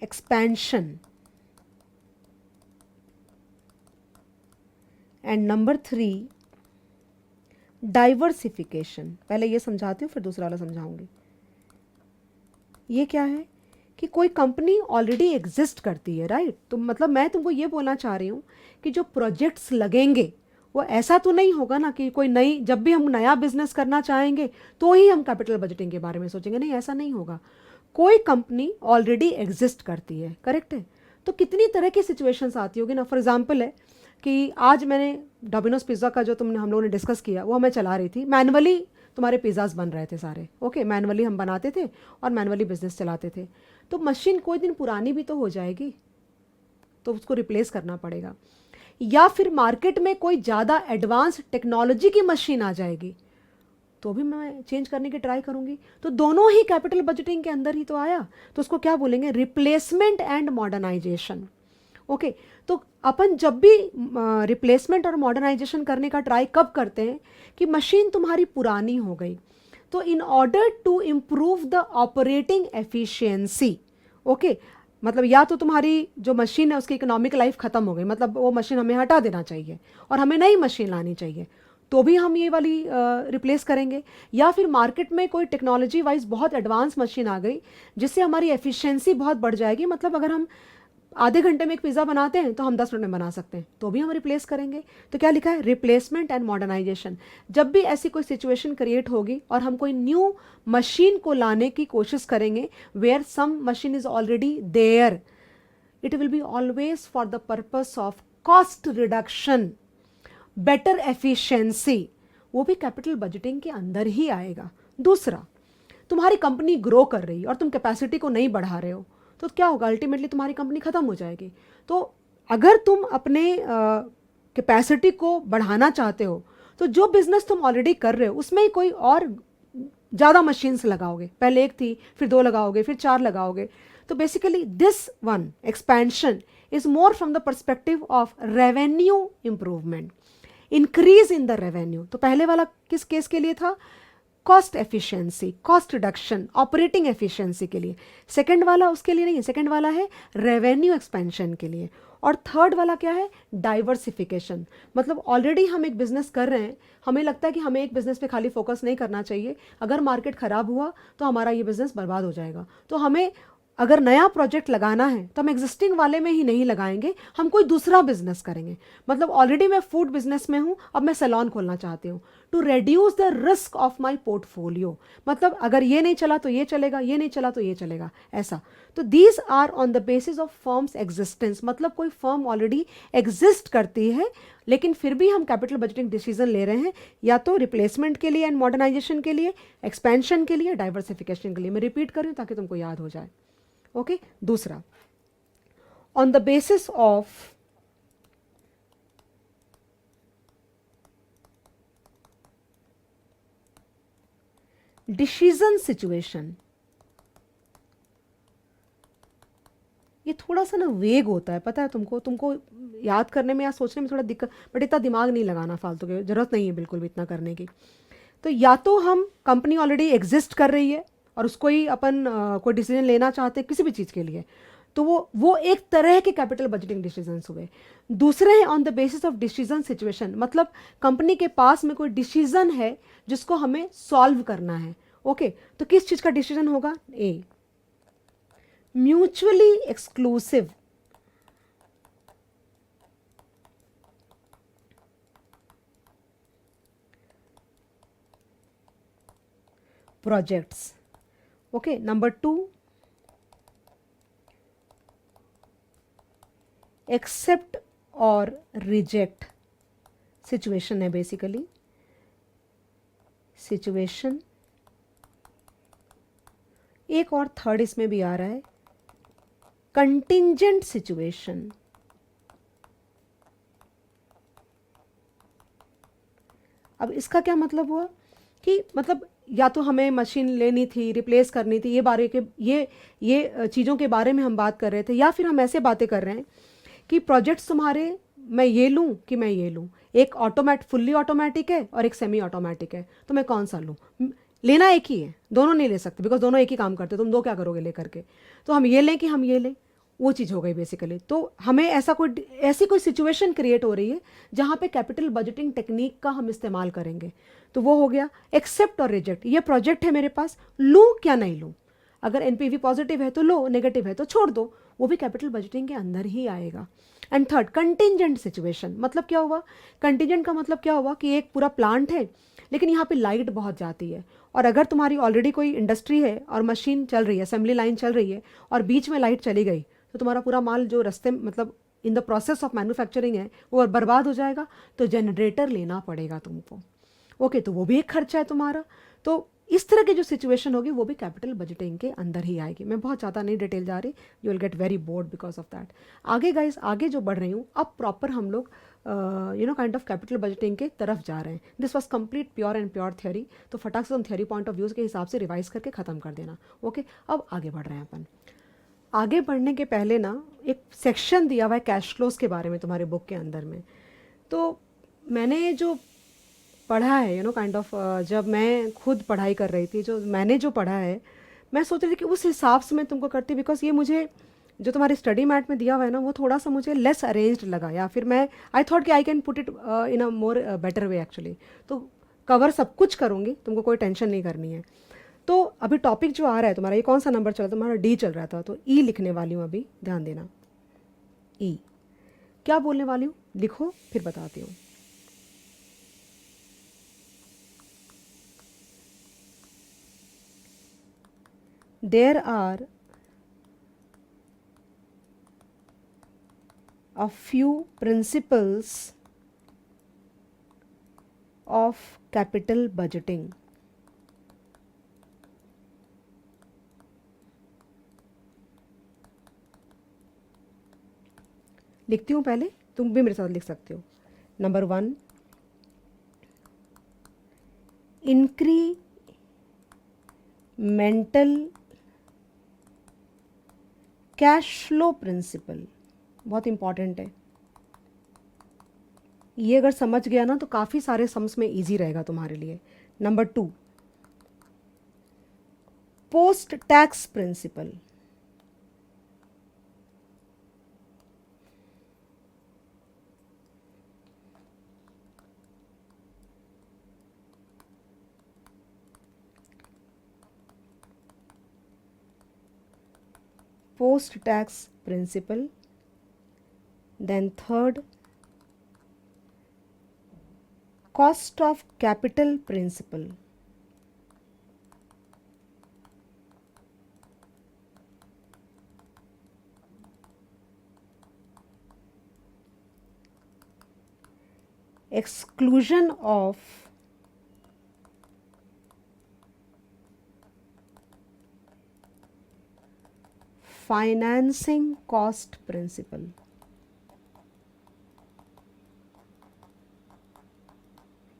expansion and number 3 diversification. पहले ये समझाती हूँ फिर दूसरा वाला समझाऊंगी। ये क्या है कि कोई कंपनी ऑलरेडी एग्जिस्ट करती है, राइट। तो मतलब मैं तुमको ये बोलना चाह रही हूँ कि जो प्रोजेक्ट्स लगेंगे वो ऐसा तो नहीं होगा ना कि कोई नई, जब भी हम नया बिजनेस करना चाहेंगे तो ही हम कैपिटल बजटिंग के बारे में सोचेंगे, नहीं ऐसा नहीं होगा। कोई कंपनी ऑलरेडी एग्जिस्ट करती है, करेक्ट है। तो कितनी तरह की सिचुएशंस आती होगी ना। फॉर एग्जांपल है कि आज मैंने डोमिनोज पिज़्ज़ा का जो तुमने हम लोगों ने डिस्कस किया वो मैं चला रही थी, मैनुअली तुम्हारे पिज़्ज़ाज बन रहे थे सारे। ओके, मैनुअली हम बनाते थे और मैनुअली बिजनेस चलाते थे। तो मशीन कोई दिन पुरानी भी तो हो जाएगी, तो उसको रिप्लेस करना पड़ेगा। या फिर मार्केट में कोई ज़्यादा एडवांस टेक्नोलॉजी की मशीन आ जाएगी तो भी मैं चेंज करने की ट्राई करूंगी। तो दोनों ही कैपिटल बजटिंग के अंदर ही तो आया, तो उसको क्या बोलेंगे, रिप्लेसमेंट एंड मॉडर्नाइजेशन। ओके, तो अपन जब भी रिप्लेसमेंट और मॉडर्नाइजेशन करने का ट्राई कब करते हैं कि मशीन तुम्हारी पुरानी हो गई, तो in order to improve the operating efficiency. Okay, मतलब या तो तुम्हारी जो मशीन है उसकी इकोनॉमिक लाइफ खत्म हो गई, मतलब वो मशीन हमें हटा देना चाहिए और हमें नई मशीन लानी चाहिए, तो भी हम ये वाली रिप्लेस करेंगे। या फिर मार्केट में कोई टेक्नोलॉजी वाइज बहुत एडवांस मशीन आ गई जिससे हमारी एफिशिएंसी बहुत बढ़ जाएगी, मतलब अगर हम आधे घंटे में एक पिज़्ज़ा बनाते हैं तो हम 10 मिनट में बना सकते हैं, तो भी हम रिप्लेस करेंगे। तो क्या लिखा है, रिप्लेसमेंट एंड मॉडर्नाइजेशन। जब भी ऐसी कोई सिचुएशन क्रिएट होगी और हम कोई न्यू मशीन को लाने की कोशिश करेंगे where some machine is already there, it will be always for the purpose of cost reduction, better efficiency, वो भी कैपिटल बजटिंग के अंदर ही आएगा। दूसरा, तुम्हारी कंपनी ग्रो कर रही है और तुम कैपेसिटी को नहीं बढ़ा रहे हो, तो क्या होगा, अल्टीमेटली तुम्हारी कंपनी खत्म हो जाएगी। तो अगर तुम अपने कैपेसिटी को बढ़ाना चाहते हो तो जो बिजनेस तुम ऑलरेडी कर रहे हो उसमें ही कोई और ज़्यादा मशीन्स लगाओगे, पहले एक थी फिर 2 लगाओगे फिर 4 लगाओगे। तो basically this one expansion is more from the perspective of revenue improvement, increase in the revenue. तो पहले वाला किस केस के लिए था? Cost efficiency, cost reduction, operating efficiency के लिए। सेकंड वाला उसके लिए नहीं है, सेकंड वाला है रेवेन्यू एक्सपेंशन के लिए। और थर्ड वाला क्या है? डाइवर्सिफिकेशन। मतलब ऑलरेडी हम एक बिजनेस कर रहे हैं, हमें लगता है कि हमें एक बिजनेस पे खाली फोकस नहीं करना चाहिए, अगर मार्केट खराब हुआ तो हमारा ये बिजनेस बर्बाद हो जाएगा। तो हमें अगर नया प्रोजेक्ट लगाना है तो हम एग्जिस्टिंग वाले में ही नहीं लगाएंगे, हम कोई दूसरा बिजनेस करेंगे। मतलब ऑलरेडी मैं फूड बिजनेस में हूँ, अब मैं सैलून खोलना चाहती हूँ, to reduce the risk of my portfolio. मतलब अगर ये नहीं चला तो ये चलेगा, ये नहीं चला तो ये चलेगा, ऐसा। तो these are on the basis of firm's existence. मतलब कोई फर्म ऑलरेडी एग्जिस्ट करती है, लेकिन फिर भी हम कैपिटल बजटिंग डिसीजन ले रहे हैं, या तो रिप्लेसमेंट के लिए एंड मॉडर्नाइजेशन के लिए, एक्सपेंशन के लिए, डाइवर्सिफिकेशन के लिए। मैं रिपीट कर रही हूँ ताकि तुमको याद हो जाए। ओके, दूसरा, on the basis of decision situation. ये थोड़ा सा ना वेग होता है, पता है तुमको याद करने में या सोचने में थोड़ा दिक्कत, बट इतना दिमाग नहीं लगाना फालतू के, जरूरत नहीं है बिल्कुल भी इतना करने की। तो या तो हम कंपनी ऑलरेडी एग्जिस्ट कर रही है और उसको ही अपन कोई डिसीजन लेना चाहते हैं किसी भी चीज़ के लिए, तो वो एक तरह के कैपिटल बजटिंग डिसीजंस हुए। दूसरे हैं on the basis of decision situation. मतलब कंपनी के पास में कोई डिसीजन है जिसको हमें सॉल्व करना है। ओके, तो किस चीज़ का डिसीजन होगा? A, mutually exclusive projects. Okay, number 2, accept और रिजेक्ट सिचुएशन है बेसिकली। सिचुएशन, एक और थर्ड इसमें भी आ रहा है, कंटिंजेंट सिचुएशन। अब इसका क्या मतलब हुआ कि मतलब या तो हमें मशीन लेनी थी, रिप्लेस करनी थी, ये चीज़ों के बारे में हम बात कर रहे थे, या फिर हम ऐसे बातें कर रहे हैं कि प्रोजेक्ट्स तुम्हारे, मैं ये लूँ कि मैं ये लूँ, एक फुल्ली ऑटोमेटिक है और एक सेमी ऑटोमेटिक है, तो मैं कौन सा लूँ? लेना एक ही है, दोनों नहीं ले सकते, बिकॉज दोनों एक ही काम करते, तुम दो क्या करोगे ले करके? तो हम ये लें कि हम ये लें, वो चीज़ हो गई बेसिकली। तो हमें ऐसी कोई सिचुएशन क्रिएट हो रही है जहाँ पे कैपिटल बजटिंग टेक्निक का हम इस्तेमाल करेंगे। तो वो हो गया एक्सेप्ट और रिजेक्ट। ये प्रोजेक्ट है मेरे पास, लूँ क्या नहीं लूँ? अगर एनपीवी पॉजिटिव है तो लो, नेगेटिव है तो छोड़ दो, वो भी कैपिटल बजटिंग के अंदर ही आएगा। And third, contingent situation. मतलब क्या हुआ? कंटिंजेंट का मतलब क्या हुआ कि एक पूरा प्लांट है लेकिन यहाँ पे लाइट बहुत जाती है, और अगर तुम्हारी ऑलरेडी कोई इंडस्ट्री है और मशीन चल रही है, असेंबली लाइन चल रही है, और बीच में लाइट चली गई, तो तुम्हारा पूरा माल जो रास्ते मतलब in the process of manufacturing है वो बर्बाद हो जाएगा। तो जनरेटर लेना पड़ेगा तुमको। ओके, तो वो भी एक खर्चा है तुम्हारा। तो इस तरह की जो सिचुएशन होगी वो भी कैपिटल बजटिंग के अंदर ही आएगी। मैं बहुत ज़्यादा नहीं डिटेल जा रही, you will get very bored because of that. आगे गाइस, आगे जो बढ़ रही हूँ, अब प्रॉपर हम लोग काइंड ऑफ कैपिटल बजटिंग के तरफ जा रहे हैं। This was complete pure and pure theory, तो फटाक से तुम थ्योरी पॉइंट ऑफ व्यूज़ के हिसाब से रिवाइज करके ख़त्म कर देना। ओके, अब आगे बढ़ रहे हैं अपन। आगे बढ़ने के पहले ना एक सेक्शन दिया हुआ है कैश फ्लोज के बारे में तुम्हारे बुक के अंदर में। तो मैंने जो पढ़ा है काइंड ऑफ, जब मैं खुद पढ़ाई कर रही थी, जो मैंने जो पढ़ा है, मैं सोच रही थी कि उस हिसाब से मैं तुमको करती, बिकॉज ये मुझे जो तुम्हारे स्टडी मैट में दिया हुआ है ना, वो थोड़ा सा मुझे लेस अरेंज्ड लगा, या फिर मैं आई थॉट कि I can put it in a more better way actually. तो कवर सब कुछ करूँगी, तुमको कोई टेंशन नहीं करनी है। तो अभी टॉपिक जो आ रहा है तुम्हारा, ये कौन सा नंबर चल रहा था तुम्हारा? डी चल रहा था, तो ई लिखने वाली हूँ अभी, ध्यान देना। ई क्या बोलने वाली हूँ, लिखो फिर बताती हूँ। There are a few principles of capital budgeting. लिखती हूँ पहले, तुम भी मेरे साथ लिख सकते हो। Number 1, mental cash flow principle बहुत इंपॉर्टेंट है। ये अगर समझ गया ना तो काफ़ी सारे सम्स में इजी रहेगा तुम्हारे लिए। Number 2, post tax principle. Post tax principle. Then third, cost of capital principle. exclusion of financing cost principle.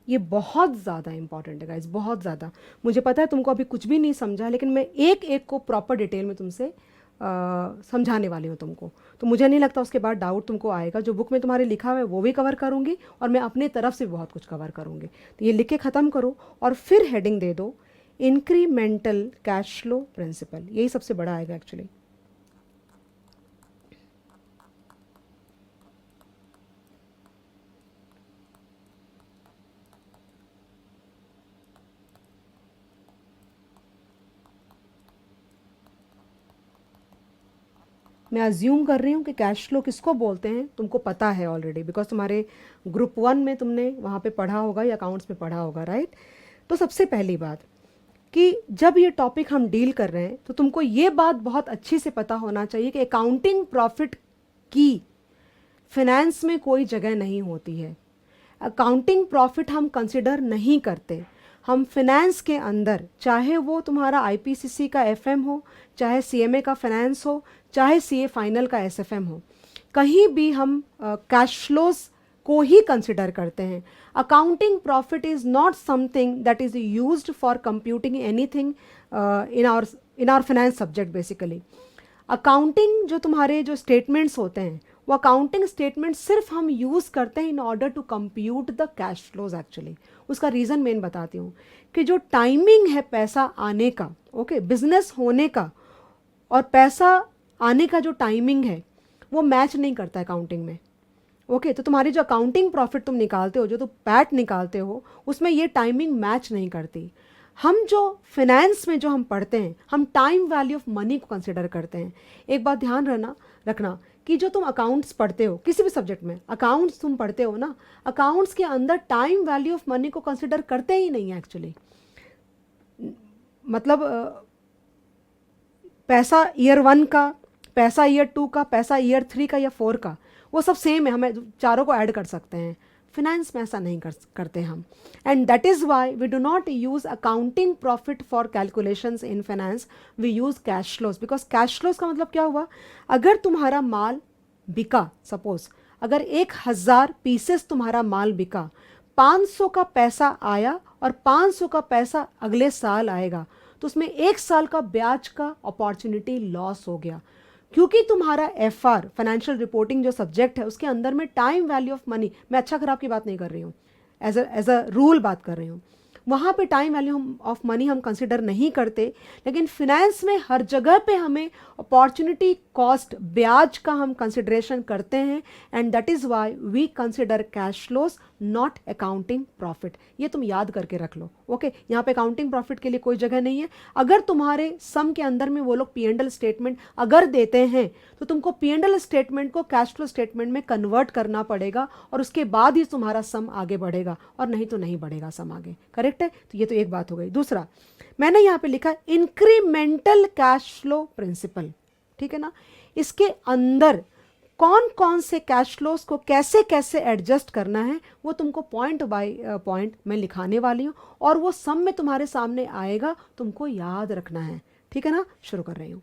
ये बहुत ज़्यादा इंपॉर्टेंट है गाइज, बहुत ज़्यादा। मुझे पता है तुमको अभी कुछ भी नहीं समझा, लेकिन मैं एक एक को प्रॉपर डिटेल में तुमसे समझाने वाली हूँ तुमको। तो मुझे नहीं लगता उसके बाद डाउट तुमको आएगा। जो बुक में तुम्हारे लिखा हुआ है वो भी कवर करूँगी, और मैं अपने तरफ से भी बहुत कुछ कवर करूँगी। तो ये लिख के ख़त्म करो और फिर हेडिंग दे दो इंक्रीमेंटल कैश फ्लो प्रिंसिपल। यही सबसे बड़ा आएगा एक्चुअली। मैं अज्यूम कर रही हूँ कि कैश फ्लो किसको बोलते हैं तुमको पता है ऑलरेडी, बिकॉज तुम्हारे ग्रुप 1 में तुमने वहाँ पे पढ़ा होगा या अकाउंट्स में पढ़ा होगा, राइट। तो सबसे पहली बात कि जब ये टॉपिक हम डील कर रहे हैं तो तुमको ये बात बहुत अच्छी से पता होना चाहिए कि अकाउंटिंग प्रॉफिट की फिनेंस में कोई जगह नहीं होती है। अकाउंटिंग प्रॉफिट हम कंसिडर नहीं करते। हम फिनेंस के अंदर, चाहे वो तुम्हारा आईपीसीसी का एफएम हो, चाहे सीएमए का फाइनेंस हो, चाहे सीए फाइनल का एसएफएम हो, कहीं भी हम कैश फ्लोज को ही कंसिडर करते हैं। Accounting profit is not something that is used for computing anything in our finance subject. Basically accounting जो तुम्हारे जो स्टेटमेंट्स होते हैं, वो अकाउंटिंग स्टेटमेंट सिर्फ हम यूज़ करते हैं in order to compute the cash flows actually. उसका रीज़न मैं बताती हूँ कि जो टाइमिंग है पैसा आने का, ओके, बिजनेस होने का और पैसा आने का जो टाइमिंग है वो मैच नहीं करता अकाउंटिंग में, ओके। तो तुम्हारी जो अकाउंटिंग प्रॉफिट तुम निकालते हो, जो तुम पैट निकालते हो, उसमें ये टाइमिंग मैच नहीं करती। हम जो फिनेंस में जो हम पढ़ते हैं, हम टाइम वैल्यू ऑफ मनी को कंसिडर करते हैं। एक बात ध्यान रखना कि जो तुम अकाउंट्स पढ़ते हो, किसी भी सब्जेक्ट में अकाउंट्स तुम पढ़ते हो ना, अकाउंट्स के अंदर टाइम वैल्यू ऑफ मनी को कंसिडर करते ही नहीं है एक्चुअली। मतलब पैसा ईयर 1 का, पैसा ईयर 2 का, पैसा ईयर 3 का या 4 का, वो सब सेम है, हमें चारों को ऐड कर सकते हैं। फिनेंस में ऐसा नहीं करते हम। And that is why we do not use accounting profit for calculations in finance, we use cash flows. Because cash flows का मतलब क्या हुआ, अगर तुम्हारा माल बिका, सपोज अगर 1000 पीसेस तुम्हारा माल बिका, 500 का पैसा आया और 500 का पैसा अगले साल आएगा, तो उसमें 1 साल का ब्याज का अपॉर्चुनिटी लॉस हो गया। क्योंकि तुम्हारा एफआर फाइनेंशियल रिपोर्टिंग जो सब्जेक्ट है उसके अंदर में टाइम वैल्यू ऑफ मनी, मैं अच्छा खराब की बात नहीं कर रही हूँ, एज अ रूल बात कर रही हूँ, वहाँ पे टाइम वैल्यू ऑफ मनी हम कंसिडर नहीं करते। लेकिन फिनेंस में हर जगह पे हमें अपॉर्चुनिटी कॉस्ट, ब्याज का हम कंसिडरेशन करते हैं। And that is why we consider cash flows, not accounting profit. ये तुम याद करके रख लो, ओके। यहाँ पे अकाउंटिंग प्रॉफिट के लिए कोई जगह नहीं है। अगर तुम्हारे सम के अंदर में वो लोग P&L स्टेटमेंट अगर देते हैं तो तुमको P&L स्टेटमेंट को कैश फ्लो स्टेटमेंट में कन्वर्ट करना पड़ेगा, और उसके बाद ही तुम्हारा सम आगे बढ़ेगा, और नहीं तो नहीं बढ़ेगा सम आगे। करेक्ट है? तो ये तो एक बात हो गई। दूसरा मैंने यहाँ पे लिखा इंक्रीमेंटल कैश फ्लो प्रिंसिपल, ठीक है ना। इसके अंदर कौन कौन से कैश फ्लोज को कैसे कैसे एडजस्ट करना है वो तुमको पॉइंट बाय पॉइंट मैं लिखाने वाली हूँ, और वो सब में तुम्हारे सामने आएगा, तुमको याद रखना है, ठीक है ना। शुरू कर रही हूँ।